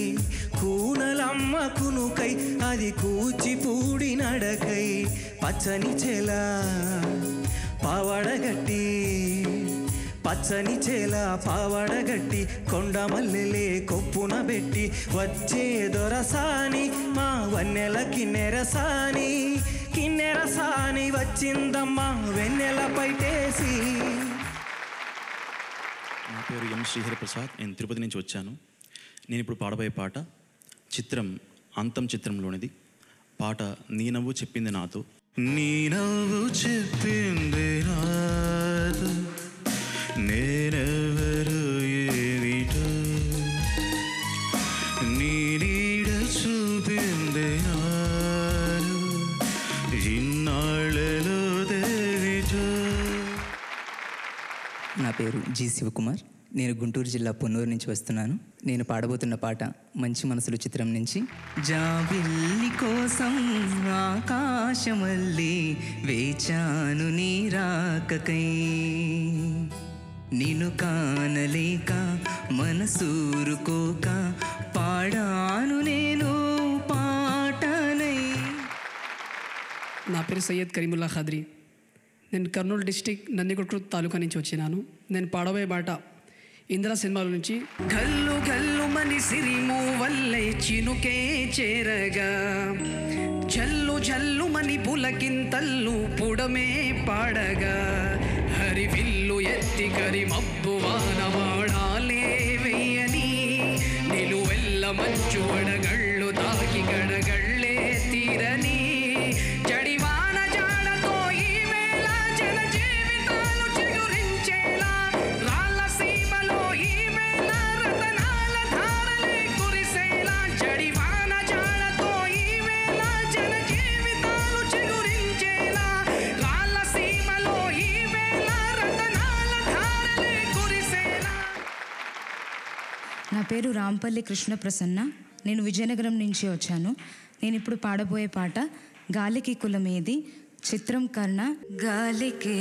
కూనలమ్మ కునుకై అది కూచిపూడి నడకై పచ్చని చెల పావడగట్టి పచ్చని చేల పావడగట్టి కొండ మల్లెలే కొప్పున పెట్టి వచ్చే దొరసాని మా వన్నెల కిన్నెరసాని కిన్నెరసాని వచ్చిందమ్మా వెన్నెల పైటేసి. నా పేరు ఎం శ్రీహరిప్రసాద్. నేను తిరుపతి నుంచి వచ్చాను. నేను ఇప్పుడు పాడబోయే పాట చిత్రం అంతం చిత్రంలోనిది. పాట నీ నవ్వు చెప్పింది నాతో. నీ నవ్వు చెప్పింది నాతో నేనెవరు ఏమిటో, నీ నీడ చూపింది నాను ఇన్నాళ్ళలో దేవిటో. నా పేరు జి శివకుమార్. నేను గుంటూరు జిల్లా పొన్నూరు నుంచి వస్తున్నాను. నేను పాడబోతున్న పాట మంచి మనసులు చిత్రం నుంచి. జాబిల్లి కోసం ఆకాశమల్లి వేచాను నీ రాకకై, నిన్ను కానలేక మనసూరుకోక పాడాను నేను పాటనై. నా పేరు సయ్యద్ కరీముల్లా ఖాద్రి. నేను కర్నూలు డిస్టిక్ నందికొట్టు తాలూకా నుంచి వచ్చినాను. నేను పాడబోయే పాట ఇందిరా సినిమాల నుంచి. గల్లు గల్లు మని సిరిము వల్లే చినుకే చేరగా, జల్లు జల్లు మని పులకింతల్లు పుడమే పాడగా, హరివిల్లు ఎత్తి కరి మబ్బు వానవాడాలే వెయ్యని, నిలువెల్ల మంచు వడగళ్ళు తాకి గడగళ్ళే తీరని, జడివాన జాడతో ఈ వేళ జన జీవితాలు చిగురించేలా, రాళ్ళ సీమలో ఈ వేళ రతనాల ధారలే కురిసేలా, జడివాన జాడతో ఈ వేళ జన జీవితాలు చిగురించేలా, రాళ్ళ సీమలో ఈ వేళ రతనాల ధారలే కురిసేలా. నా పేరు రాంపల్లి కృష్ణ ప్రసన్న. నేను విజయనగరం నుంచి వచ్చాను. నేను ఇప్పుడు పాడబోయే పాట గాలికి కులమేది చిత్రం కర్ణ. గాలికే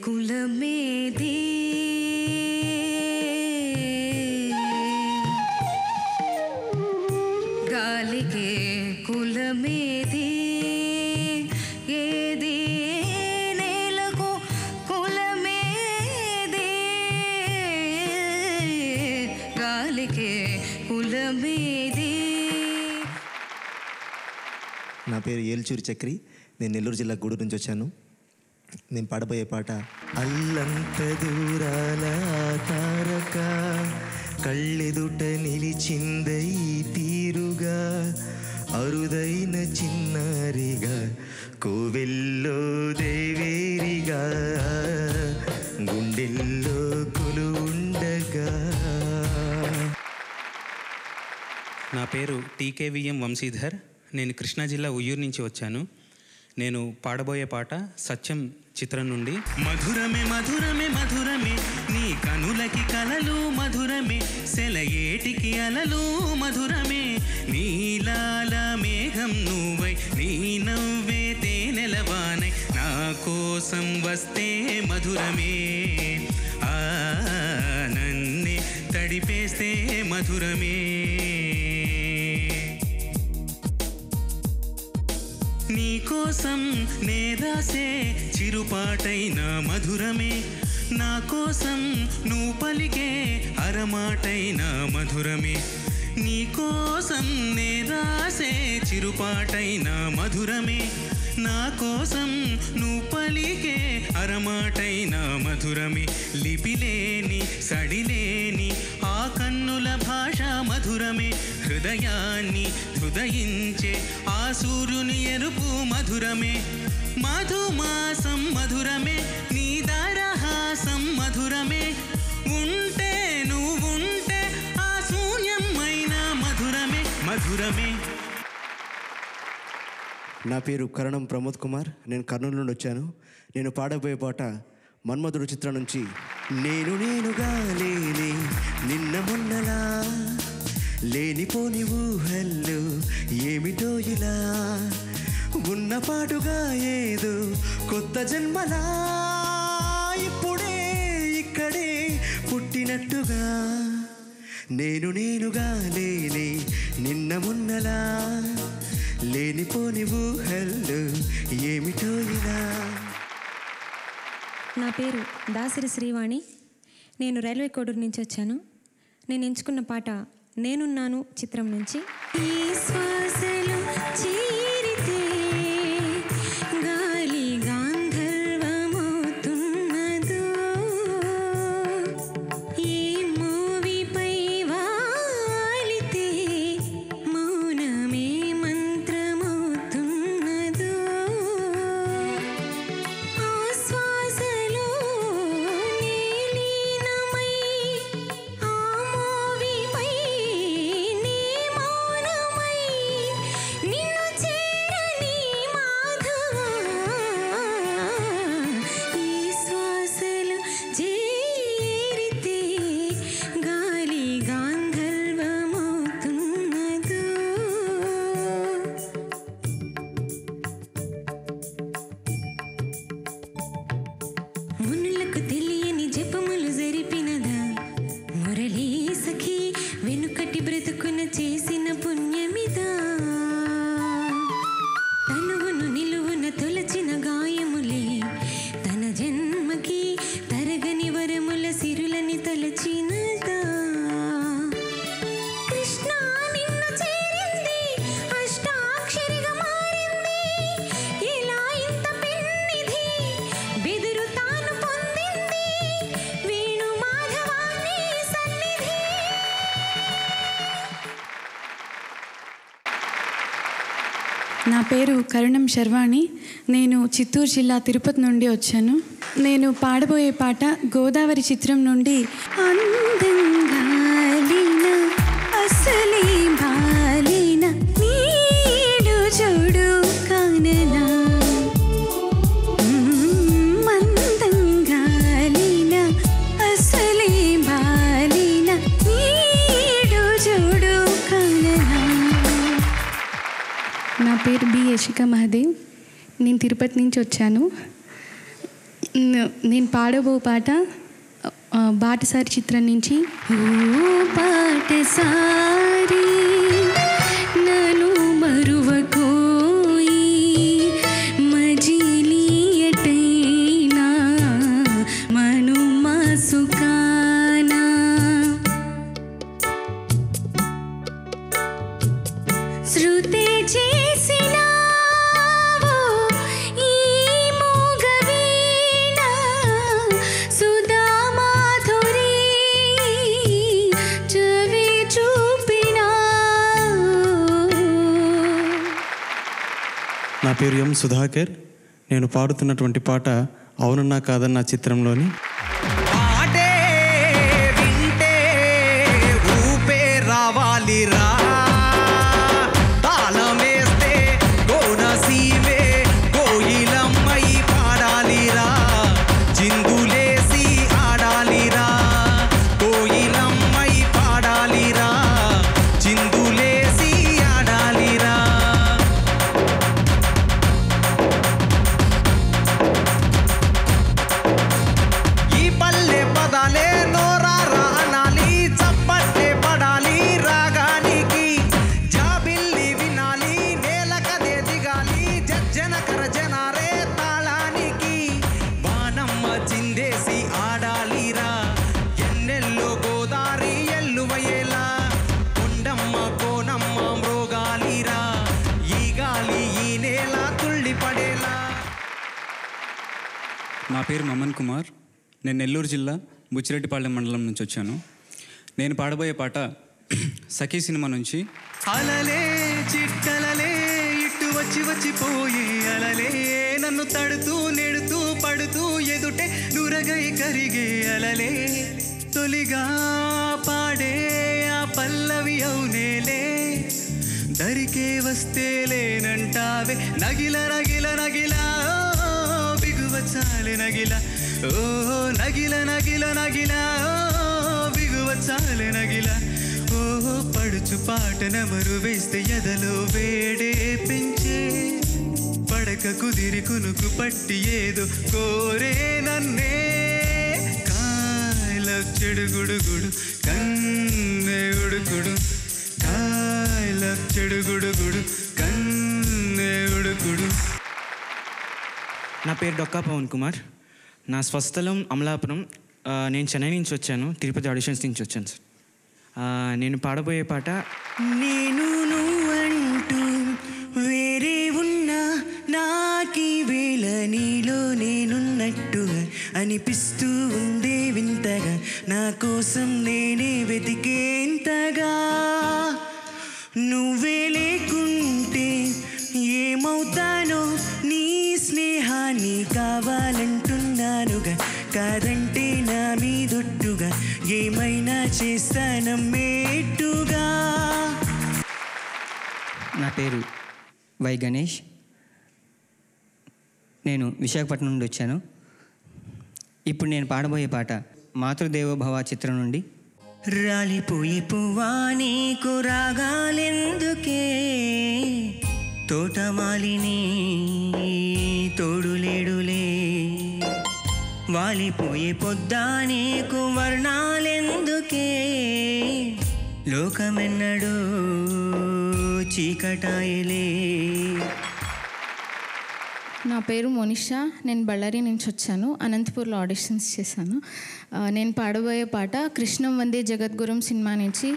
కులమేది గాలికే కులమేది, ఏది నేలకు కులమేది, గాలికే కులమేది. నా పేరు ఏల్చూరి చక్రి. నేను నెల్లూరు జిల్లా గూడూరు నుంచి వచ్చాను. నేను పాడబోయే పాట అల్లంత దూరాల తారక కళ్ళెదుట నిలిచిందై తీరుగా, అరుదైన చిన్నారిగా కోవెల్లో దేవేరిగా గుండెల్లో కొలువుండగా. నా పేరు టీకేవిఎం వంశీధర్. నేను కృష్ణా జిల్లా ఉయ్యూరు నుంచి వచ్చాను. నేను పాడబోయే పాట సత్యం చిత్రం నుండి. మధురమే మధురమే మధురమే నీ కనులకి కలలు మధురమే, సెలయేటికి అలలు మధురమే, నీలాల మేఘం నువ్వై నీ నవ్వే తేనెలవానై నా కోసం వస్తే మధురమే, ఆ నన్నే తడిపేస్తే మధురమే. నీకోసం నేదాసే చిరుపాటైన మధురమే, నా కోసం నువ్వు పలికే అరమాటైన మధురమే. నీకోసం నేదాసే చిరుపాటైన మధురమే, నా కోసం నువ్వు పలికే అరమాటైన మధురమే. లిపిలేని సడిలేని ఆ కన్నుల భాష మధురమే, హృదయాన్ని హృదయించే ఆ సూర్యుని ఎరుపు మధురమే. మధుమాసం మధురమే, నీ దరహాసం మధురమే, ఉంటే నువ్వుంటే ఆ శూన్యమైన మధురమే మధురమే. నా పేరు కరణం ప్రమోద్ కుమార్. నేను కర్నూలు నుండి వచ్చాను. నేను పాడబోయే పాట మన్మధుడు చిత్రం నుంచి. నేను నేనుగా లేని నిన్న మొన్నలా, లేనిపోని ఊహల్లో ఏమిటో ఇలా, ఉన్న పాటుగా ఏదో కొత్త జన్మలా, ఇప్పుడే ఇక్కడే పుట్టినట్టుగా. నేను నేనుగా లేని నిన్న మొన్నలా, లేనిపోని ఊహల్లో ఏమిటో ఇలా. నా పేరు దాసరి శ్రీవాణి. నేను రైల్వే కోడూరు నుంచి వచ్చాను. నేను ఎంచుకున్న పాట నేనున్నాను చిత్రం నుంచి. ఈ శ్వాసలో చేరితే గాలి గాంధర్వమవుతున్నదో, ఈ మూవిపై వాలితే మౌనమే మంత్రమవుతున్నదో, ఆ శ్వాసలో నీలీనమై ఆ మూవిపై నీ మౌనమై నిన్ను చేరని మాధవా, ఈ శ్వాసలో చేరితే గాలి గాంధర్వమవుతున్నదో. మునులకు తెలియని జపములు జరిపినదా మురళీ సఖి, వెనుకటి బ్రతుకున చేసిన పుణ్యమిదా, తనువును నిలువున తొలచిన గాయములే తన జన్మకి తరగని వరముల సిరులని తలచినదా. కృష్ణ నిన్ను చేరింది అష్టాక్షరిగా మారింది, ఇలా ఇంత పెన్నిధి బెదురు తాను పొందింది వేణు మాధవాన్ని సన్నిధి. నా పేరు కరుణం శర్వాణి. నేను చిత్తూరు జిల్లా తిరుపతి నుండి వచ్చాను. నేను పాడబోయే పాట గోదావరి చిత్రం నుండి అందంగా లీన అసలే బాలిన నీడు చూడు కాననా, మందంగా లీన అసలే బాలిన నీడు చూడు కాననా. నా పేరు బి యశిక మహదేవ్. నేను తిరుపతి నుంచి వచ్చాను. నేను పాడబో పాట బాటసారి చిత్రం నుంచి. ఓ పాటసారి నన్ను మరువకోయి, మజిలియటైనా మను మాసుకానా, శృతే చేసినావో ఈ మూగవీణ, సుధా మాధురి చవి చూపినా. నా పేరు ఎం సుధాకర్. నేను పాడుతున్నటువంటి పాట అవునన్నా కాదన్నా చిత్రంలోని ఆడే వింటే ఊపే రావాలిరా, తాళమేస్తే కోనసీమే కోయిలమ్మై పాడాలిరా, చిందులేసి ఆడాలిరా, కోయిలమ్మై పాడాలిరా, చిందులేసి ఆడాలిరా. ఈ పల్లె పదాలే నోరారా అనాలి, చప్పట్లే పడాలి రాగానికి, జాబిల్లి వినాలి నేలకదే దిగాలి, జనకర జనారే తాళానికి, వానమ్మ చిందేసి ఆడాలిరా, ఎన్నెల్లో గోదారి ఎల్లువయేలా, కొండమ్మ కోనమ్మ మ్రోగాలిరా, ఈ గాలి ఈ నేల తుళ్ళి పడేలా. నా పేరు మమన్ కుమార్. నేను నెల్లూరు జిల్లా బుచ్చిరెడ్డిపాళెం మండలం నుంచి వచ్చాను. నేను పాడబోయే పాట సఖీ సినిమా నుంచి. అలలే చిట్టలలే ఇట్టు వచ్చి వచ్చిపోయే అలలే, నన్ను తడుతూ నెడుతూ పడుతూ ఎదుటే నురగై కరిగే అలలే, తొలిగా పాడే ఆ పల్లవి అవునేలే, దరికే వస్తే లేనంటావే నగిల నగిల నగిల బిగువచ్చాలే నగిల, ఓ నగిల నగిల నగిల బిగువచ్చాలే నగిల, ఓ పడుచు పాట నెమరు వేస్తే ఎదలో వేడే పెంచే, పడక కుదిరి కునుకు పట్టి ఏదో కోరే నన్నే, కాయల చెడుగుడుగుడు కన్నే ఉడుకుడు, కాయల చెడుగుడుగుడు కన్నే ఉడుకుడు. నా పేరు డొక్కా పవన్ కుమార్. నా స్వస్థలం అమలాపురం. నేను చెన్నై నుంచి వచ్చాను, తిరుపతి ఆడిషన్స్ నుంచి వచ్చాను సార్. నేను పాడబోయే పాట నేను నువ్వంటూ వేరే ఉన్నా నాకీ వేళ నీలో నేనున్నట్టుగా అనిపిస్తూ ఉందే వింతగా, నా కోసం నేనే వెతికేంతగా. నువ్వే లేకుంటే ఏమవుతానో, నీ స్నేహాన్ని కావాలంటున్నానుగా, కాదంటే నా మీదొట్టుగా ఏమైనా చేస్తానమ్మేట్టుగా. నా పేరు వై గణేష్. నేను విశాఖపట్నం నుండి వచ్చాను. ఇప్పుడు నేను పాడబోయే పాట మాతృదేవోభవ చిత్రం నుండి. రాలిపోయి పువ్వా నీకు రాగాలెందుకే, తోటమాలిని తోడులేడులే, వాలిపోయి పొద్దా నీకు వర్ణాలెందుకే, లోకమెన్నడూ చీకటాయలే. నా పేరు మోనిషా. నేను బళ్ళారి నుంచి వచ్చాను. అనంతపూర్లో ఆడిషన్స్ చేశాను. నేను పాడబోయే పాట కృష్ణం వందే జగద్గురం సినిమా నుంచి.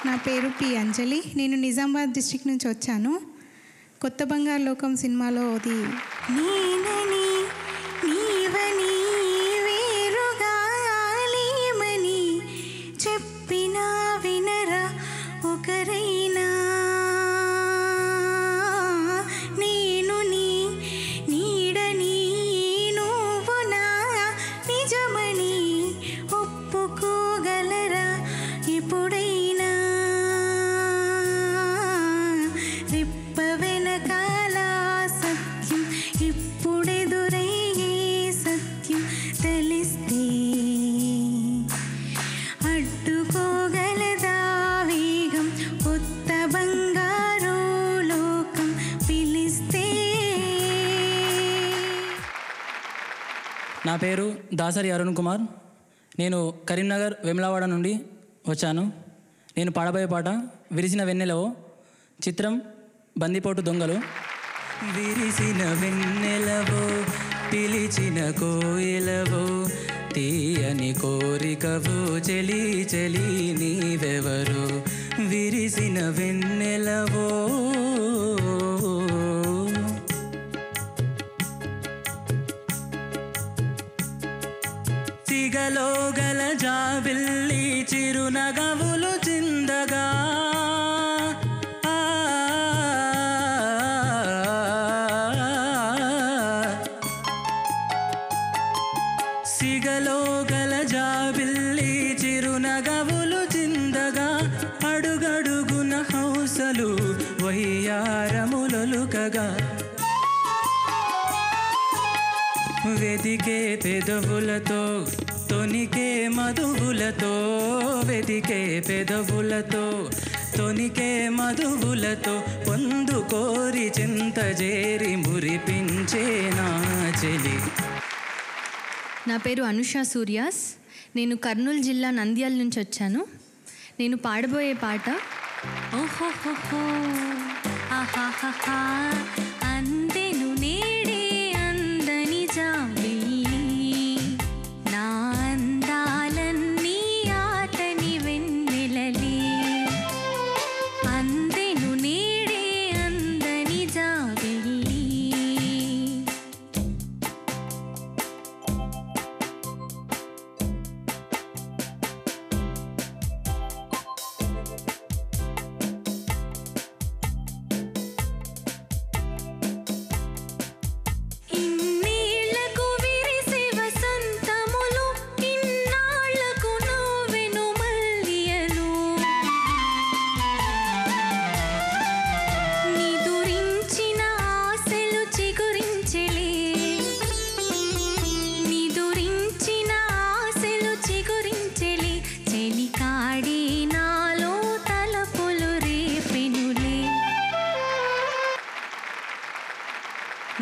నా పేరు పి అంజలి. నేను నిజామాబాద్ డిస్ట్రిక్ట్ నుంచి వచ్చాను. కొత్త బంగారు లోకం సినిమాలో అది నీనని నీవని వేరుగా లేమని చెప్పినా వినరా ఒకరైనా, నేను నీ నీడని నువ్వు నా నిజమని ఒప్పుకోగలరా ఎప్పుడైనా. రిప్ప వెనకాల సత్యం ఇప్పుడెదురయ్యే సత్యం తెలిస్తే, అడ్డుకోగలదా వేగం కొత్త బంగారు లోకం పిలిస్తే. నా పేరు దాసరి అరుణ్ కుమార్. నేను కరీంనగర్ వెమ్లవాడ నుండి వచ్చాను. నేను పాడబోయే పాట విరిసిన వెన్నెలవో చిత్రం బందిపోటు దొంగలు. విరిసిన వెన్నెలవో పిలిచిన కోయిలవో తీయని కోరికవో చెలి చెలి నీవెవరు, విరిసిన వెన్నెలవో సిగలో గల జాబిల్లి చిరునగవులు చిందగా, సిగలో గల జాబిల్లి చిరునగవులు చిందగా, అడుగడుగున హౌసలు వయ్యారములొలుకగా, వెదికే పెదవులతో తొనికే మధువులతో, వెదికే పెదవులతో తొనికే మధువులతో పొందుకోరి చింత చేరి మురిపించే నా చెలి. నా పేరు అనుషా సూర్యాస్. నేను కర్నూలు జిల్లా నంద్యాల నుంచి వచ్చాను. నేను పాడబోయే పాట ఓహోహోహో ఆహాహా అందెను నేడే అందని జాబిల్లి, నా అందాలన్నీ ఆతని వెన్నెలలే, అందెను నేడే అందని జాబిల్లి.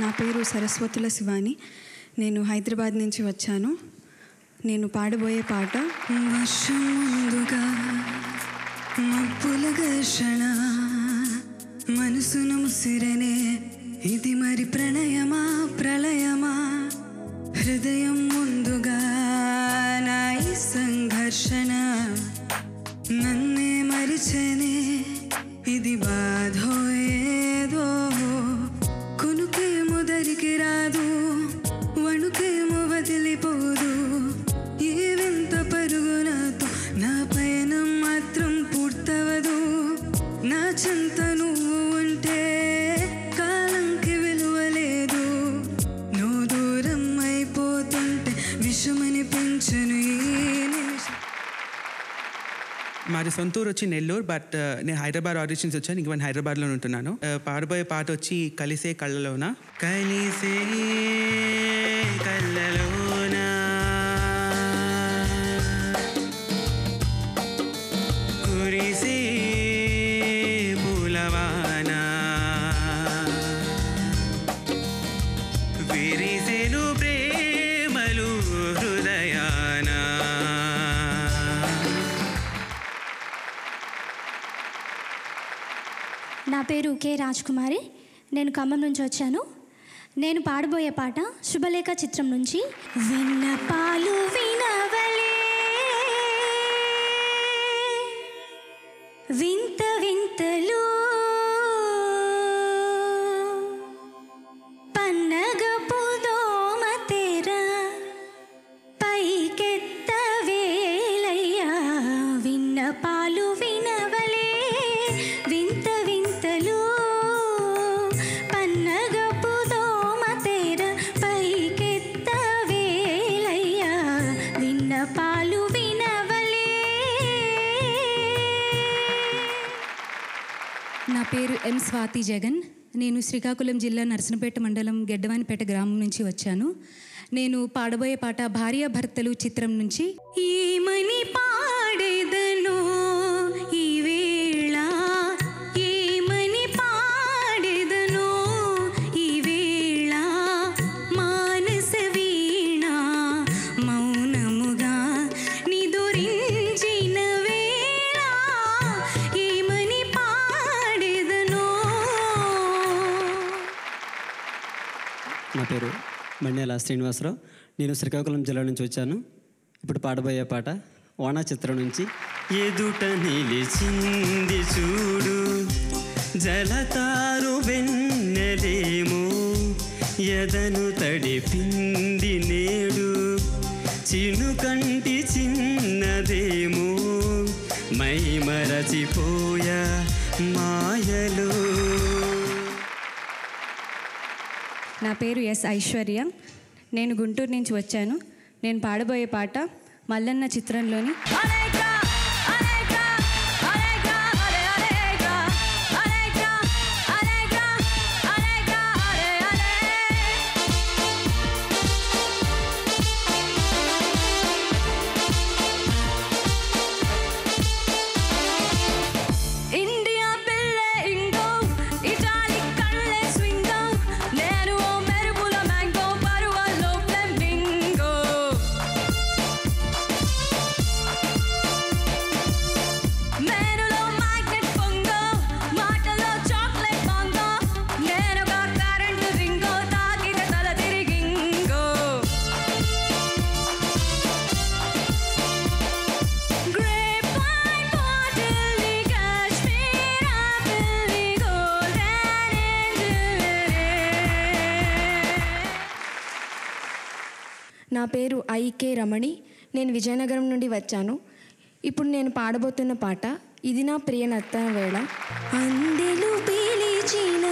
నా పేరు సరస్వతుల శివాని. నేను హైదరాబాద్ నుంచి వచ్చాను. నేను పాడబోయే పాట వర్షం ముందుగా మబ్బుల ఘర్షణ మనసును ముసిరనే ఇది మరి ప్రణయమా ప్రళయమా హృదయం ముందుగా నా ఈ సంఘర్షణ నన్నే మరిచనే ఇది బాధో ఏదో కొనుకేమో దరికి రాదు వణుకేమో వదిలిపోదు ఈ వింత పరుగులతో నా పయనం మాత్రం పూర్తవదు నా చెంత నువ్వు ఉంటే కాలంకి విలువలేదు నువ్వు దూరం అయిపోతుంటే విషమనిపించను ఈ నిమిషం. మాది సొంతూరు వచ్చి నెల్లూరు, బట్ నేను హైదరాబాద్ ఆడిషన్స్ వచ్చాను. ఇంక నేను హైదరాబాద్లో ఉంటున్నాను. పాడబోయే పాట వచ్చి కలిసే కళ్ళలోన. కలిసే కళ్ళలోన కురిసే పూలవాన విరిసెను ప్రేమలు హృదయాన. నా పేరు కే రాజ్కుమారి. నేను ఖమ్మం నుంచి వచ్చాను. నేను పాడబోయే పాట శుభలేఖ చిత్రం నుంచి విన్నపాలు వినవలే వింత వింతలు పన్నగపు దోమ తెర పైకెత్త వేలయ్యా విన్నపాలు వినవలే వింత వింతలు పన్నగపు దోమ తెర పైకెత్త వేలయ్యా విన్నపాలు వినవలే. నా పేరు ఎం స్వాతి జగన్. నేను శ్రీకాకుళం జిల్లా నర్సనపేట మండలం గెడ్డవానిపేట గ్రామం నుంచి వచ్చాను. నేను పాడబోయే పాట భార్యాభర్తలు చిత్రం నుంచి ఏమని పాడెదను ఈ వేళ ఏమని పాడెదను ఈ వేళ మానస వీణ మౌనముగా నిదురించిన వేళ ఏమని పాడెదను. నా పేరు మణ్యాల శ్రీనివాసరావు. నేను శ్రీకాకుళం జిల్లా నుంచి వచ్చాను. ఇప్పుడు పాడబోయే పాట వానా చిత్రం నుంచి ఎదుట నిలిచింది చూడు జలతారు వెన్నెలేమో ఎదను తడిపింది నేడు చినుకంటి చిన్నదేమో మై మరచిపోయా మాయలో. నా పేరు ఎస్ ఐశ్వర్య. నేను గుంటూరు నుంచి వచ్చాను. నేను పాడబోయే పాట మల్లన్న చిత్రంలోని ఇండియా పిల్లే ఇంగో ఇటాలి కళ్ళే స్వింగో నేను ఓ మెరుపుల మ్యాంగో పరువల్లో ఫ్లెమింగో మేనులో మ్యాగ్నెట్ పొంగో మాటలో చాక్లెట్ మాంగో నేనుగా కరెంటు రింగో తాకిన తల తిరిగింగో గ్రేప్ వైన్ బాటిల్ ని కాశ్మీర్ ఆపిల్ ని గోల్డెన్ ఏంజెల్ నా పేరు ఐకే రమణి. నేను విజయనగరం నుండి వచ్చాను. ఇప్పుడు నేను పాడబోతున్న పాట ఇది నా ప్రియ నర్తన వేళ. అందెలు పిలిచిన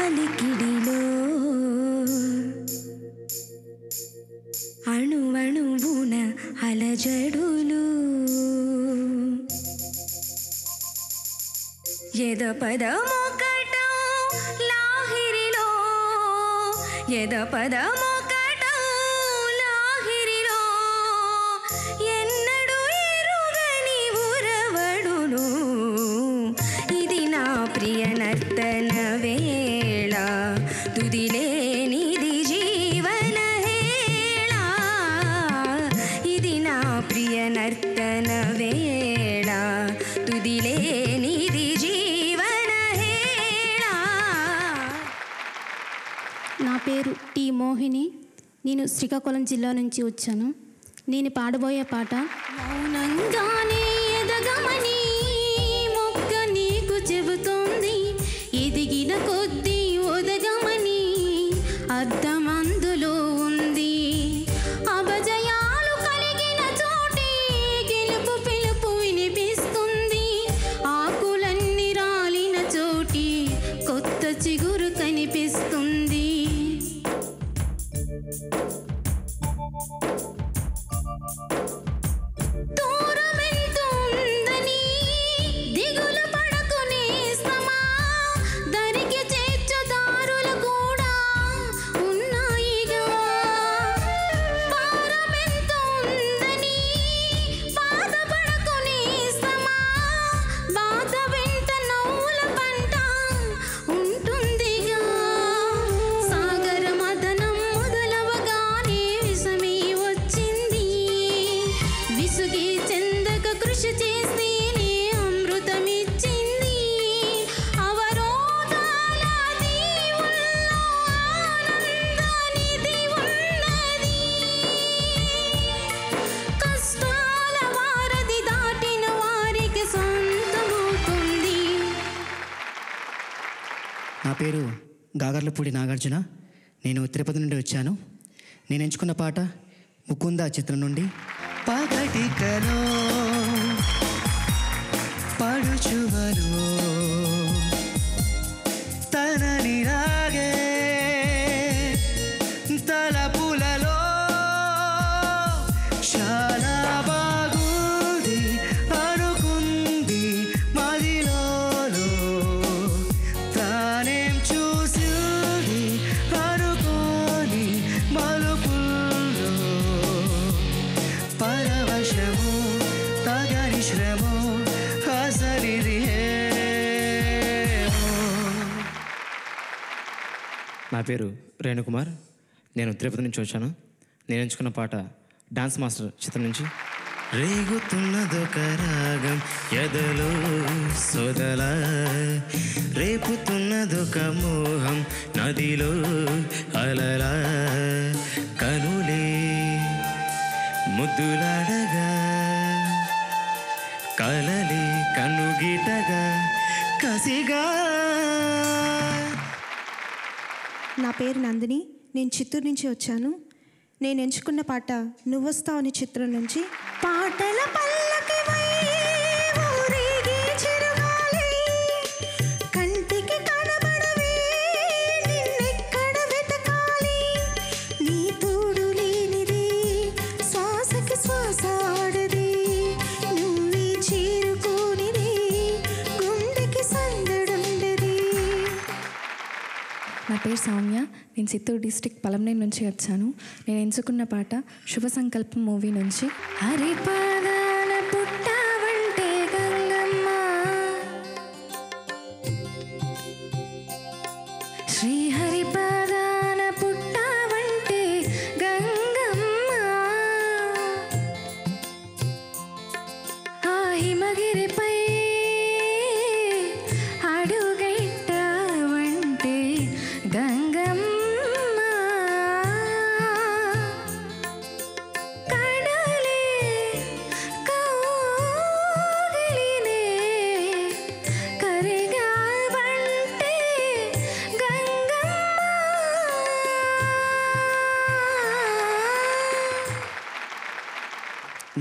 అలికిడిలో అణువణువున అలజడులు ఎద పదమొకటం లాహిరిలో ఎద పదమొకటం లాహిరిలో ఎన్నడూ ఎరుగని ఉరవడులు ఇది నా ప్రియ నర్తన వేళ తుదిలే గదిలేనిది జీవన హేళ. నా పేరు టి మోహిని. నేను శ్రీకాకుళం జిల్లా నుంచి వచ్చాను. నేను పాడబోయే పాట మౌనంగానే ఎదగమని మొక్క నీకు చెబుతోంది, ఎదిగిన కొద్దీ ఒదగమని అర్థమందులో ఉంది. అపజయాలు కలిగిన చోటే గెలుపు పిలుపు వినిపిస్తుంది, ఆకులన్నీ రాలిన చోటి కొత్త చిగురు కనిపిస్తుంది. దూరమెంత ఉందని దిగులు పడకు నేస్తమా, దరికి చేర్చు దారులు కూడా ఉన్నాయిగా. భారమెంత ఉందని బాధపడకు నేస్తమా, బాధ వెంట నవ్వుల పంట ఉంటుందిగా. సాగర మదనం మొదలవగానే విషమే వచ్చింది, విసుగి చెందక కృషి చేసి నీ అమృతమిచ్చింది. అవరోధాల దీవుల్లో ఆనందానిది ఉన్నది, కష్టాల వారధి దాటిన వారికి సొంతమవుతుంది. నా పేరు గాగర్లపూడి నాగార్జున. నేను తిరుపతి నుండి వచ్చాను. నేను ఎంచుకున్న పాట ముకుంద చిత్రం నుండి. పగటికలో పడుచువలో తనని రాగే తలపులలో చాలా బాగుంది అనుకుంది మదిలోలో, తానేం చూసింది అనుకోని మలుపుల్లో. పరవశము తగని శ్రమో అసలిది ఏమో. నా పేరు రేణుకుమార్. నేను తిరుపతి నుంచి వచ్చాను. నేను ఎంచుకున్న పాట డాన్స్ మాస్టర్ చిత్రం నుంచి. రేగుతున్నదొక రాగం ఎదలో సొదల, రేపుతున్నదొక మోహం నదిలో అలల, కనులే ముద్దులాడగా కలలే కనుగిటగా కసిగా. నా పేరు నందిని. నేను చిత్తూరు నుంచి వచ్చాను. నేను ఎంచుకున్న పాట నువ్వొస్తావు అనే చిత్రం నుంచి. పాటల పల్లకివై ఊరేగే చిరుగాలి, కంటికి కనబడవే నిన్నెక్కడ వెతకాలి, నీ తోడు లేనిది శ్వాసకి శ్వాస ఆడది, నువ్వే చేరుకోనిది గుండెకి సందడుండది. నా పేరు సౌమ్య. నేను చిత్తూరు డిస్ట్రిక్ట్ పలంనేరు నుంచి వచ్చాను. నేను ఎంచుకున్న పాట శుభ సంకల్పం మూవీ నుంచి. హరిపాదాన పుట్టావంటే గంగమ్మ, శ్రీహరిపాదాన పుట్టావంటే గంగమ్మ, ఆ హిమగిరిపై అడుగైట్టావంటే గంగమ్మ, కడలే కౌగిలినే కరిగావంటే గంగమ్మ.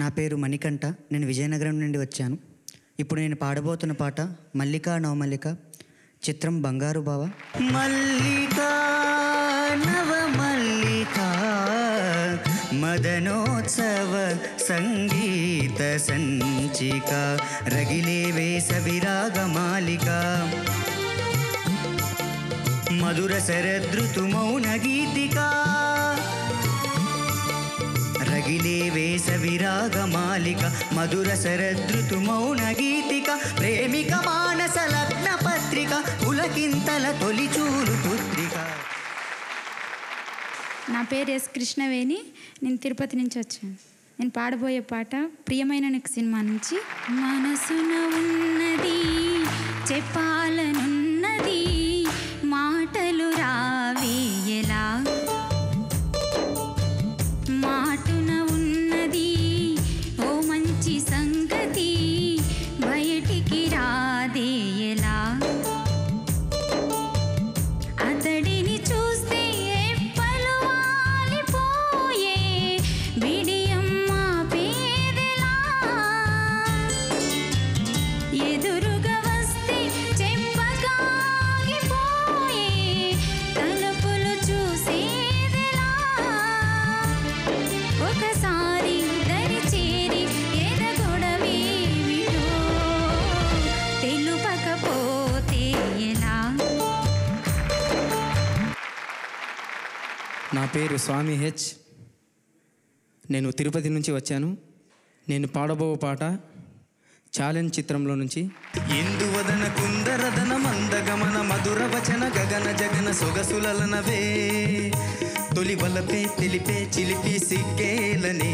నా పేరు మణికంఠ. నేను విజయనగరం నుండి వచ్చాను. ఇప్పుడు నేను పాడబోతున్న పాట మల్లికా నవమల్లిక చిత్రం బంగారు బావ. మల్లికా నవ మల్లికా మదనోత్సవ సంగీత సంచిక, రగిలే వేసవి రాగమాలిక, మధుర శరదృతు మౌన గీతిక, రగిలే వేసవి రాగమాలిక, మధుర శరదృతు మౌన గీతిక, ప్రేమిక మానస లగ్న పత్రిక, పులకింతల తొలిచూలు పుత్రిక. నా పేరు ఎస్ కృష్ణవేణి. నేను తిరుపతి నుంచి వచ్చాను. నేను పాడబోయే పాట ప్రియమైన నీకు సినిమా నుంచి. మనసున ఉన్నది చెప్పాలనున్నది మాటలు రావేయలా, మాటున ఉన్నది ఓ మంచి సంగతి బయటికి రాదేయలా, అతడిని చూస్తే పలువాలిపోయే బిడియమ్మ పేదెలా, ఎదురుగా వస్తే చెంపకాగిపోయే తలుపులు చూసేదెలా, ఒకసారి దరి చేరి ఎదగొడవేమిటో తెలుపకపోతే ఎలా. నా పేరు స్వామి హెచ్. నేను తిరుపతి నుంచి వచ్చాను. నేను పాడబో పాట ఛాలెంజ్ చిత్రంలో నుంచి. ఇందువదన కుందరదన మందగమన మధుర వచన గగన జగన సొగసులనవే తొలి వలపే తెలిపే చిలిపి సిగ్గేలనే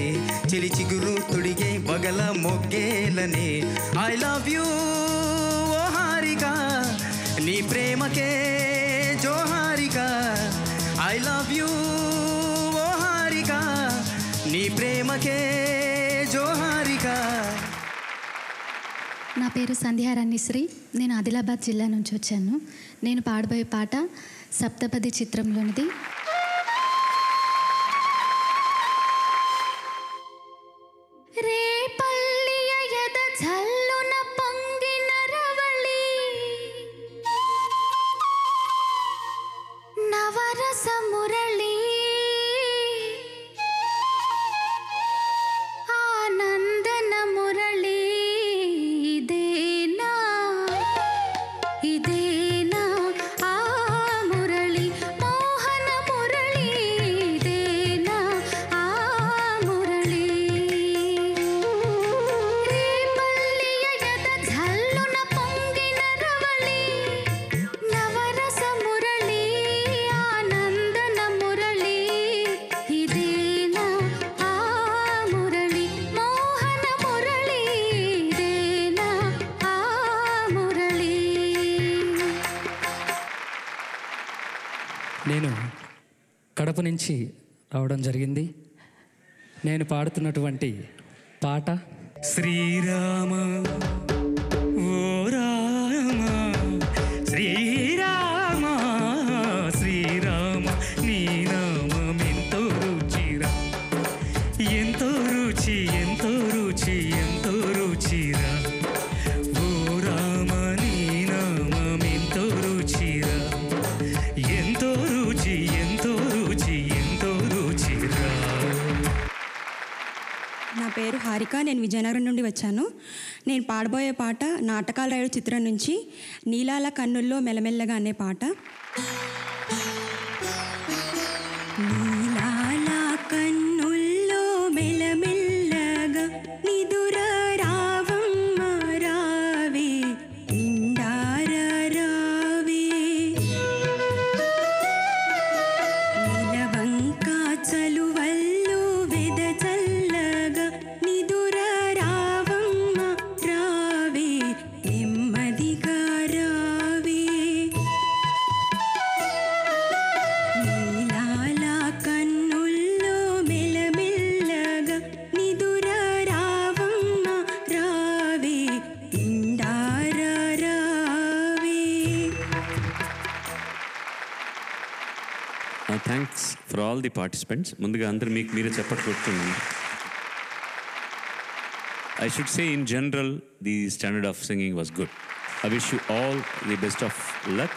చిలి చిగురు తుడిగే బగల మొగ్గేలనే ఐ లవ్ యూ ఓ హారిక నీ ప్రేమకే జోహారిక ఐ లవ్ యూ ఓ హారిక నీ ప్రేమకే జోహారిక. నా పేరు సంధ్యారాణిశ్రీ. నేను ఆదిలాబాద్ జిల్లా నుంచి వచ్చాను. నేను పాడబోయే పాట సప్తపది చిత్రంలోనిది. రేపల్లియ యద జల్లున పొంగిన రవళి నవరస మురళి ఆనందన మురళి ఇదేనా ఇదేనా ఆ మురళి మోహన మురళి ఇదేనా ఆ మురళి రేపల్లియ యద జల్లున పొంగిన రవళి నవరస మురళి ఆనందన మురళి ఇదేనా ఆ మురళి మోహన మురళి ఇదేనా ఆ మురళి. నేను కడప నుంచి రావడం జరిగింది. నేను పాడుతున్నటువంటి పాట శ్రీరామ ఓ రామ శ్రీరామ శ్రీరామ నీ నామమెంతో రుచిరా ఎంతో రుచి ఎంతో రుచి ఎంతో రుచిరా ఓ రామ నీ నామమెంతో రుచిరా ఎంతో రుచి ఎంతో రుచి ఎంతో రుచిరా. నా పేరు హారిక. నేను విజయనగరం నుండి వచ్చాను. నేను పాడబోయే పాట నాటకాల రైలు చిత్రం నుంచి నీలాల కన్నుల్లో మెల్లమెల్లగా అనే పాట. నీలాల కన్నుల్లో మెల్లమెల్లగా నిదుర రావమ్మ రావే నిండార రావే నిలవంక చలువల్లో వెదజల్లగా నిదుర రావమ్మ రావే నెమ్మదిగా రావే నీలాల కన్నుల్లో మెల్లమెల్లగా నిదుర రావమ్మ రావే నిండార రావే. Thanks for all the participants. ముందుగా అందరూ మీకు మీరే చెప్పట్లు కొట్టుకోండి. I should say in general the standard of singing was good. I wish you all the best of luck.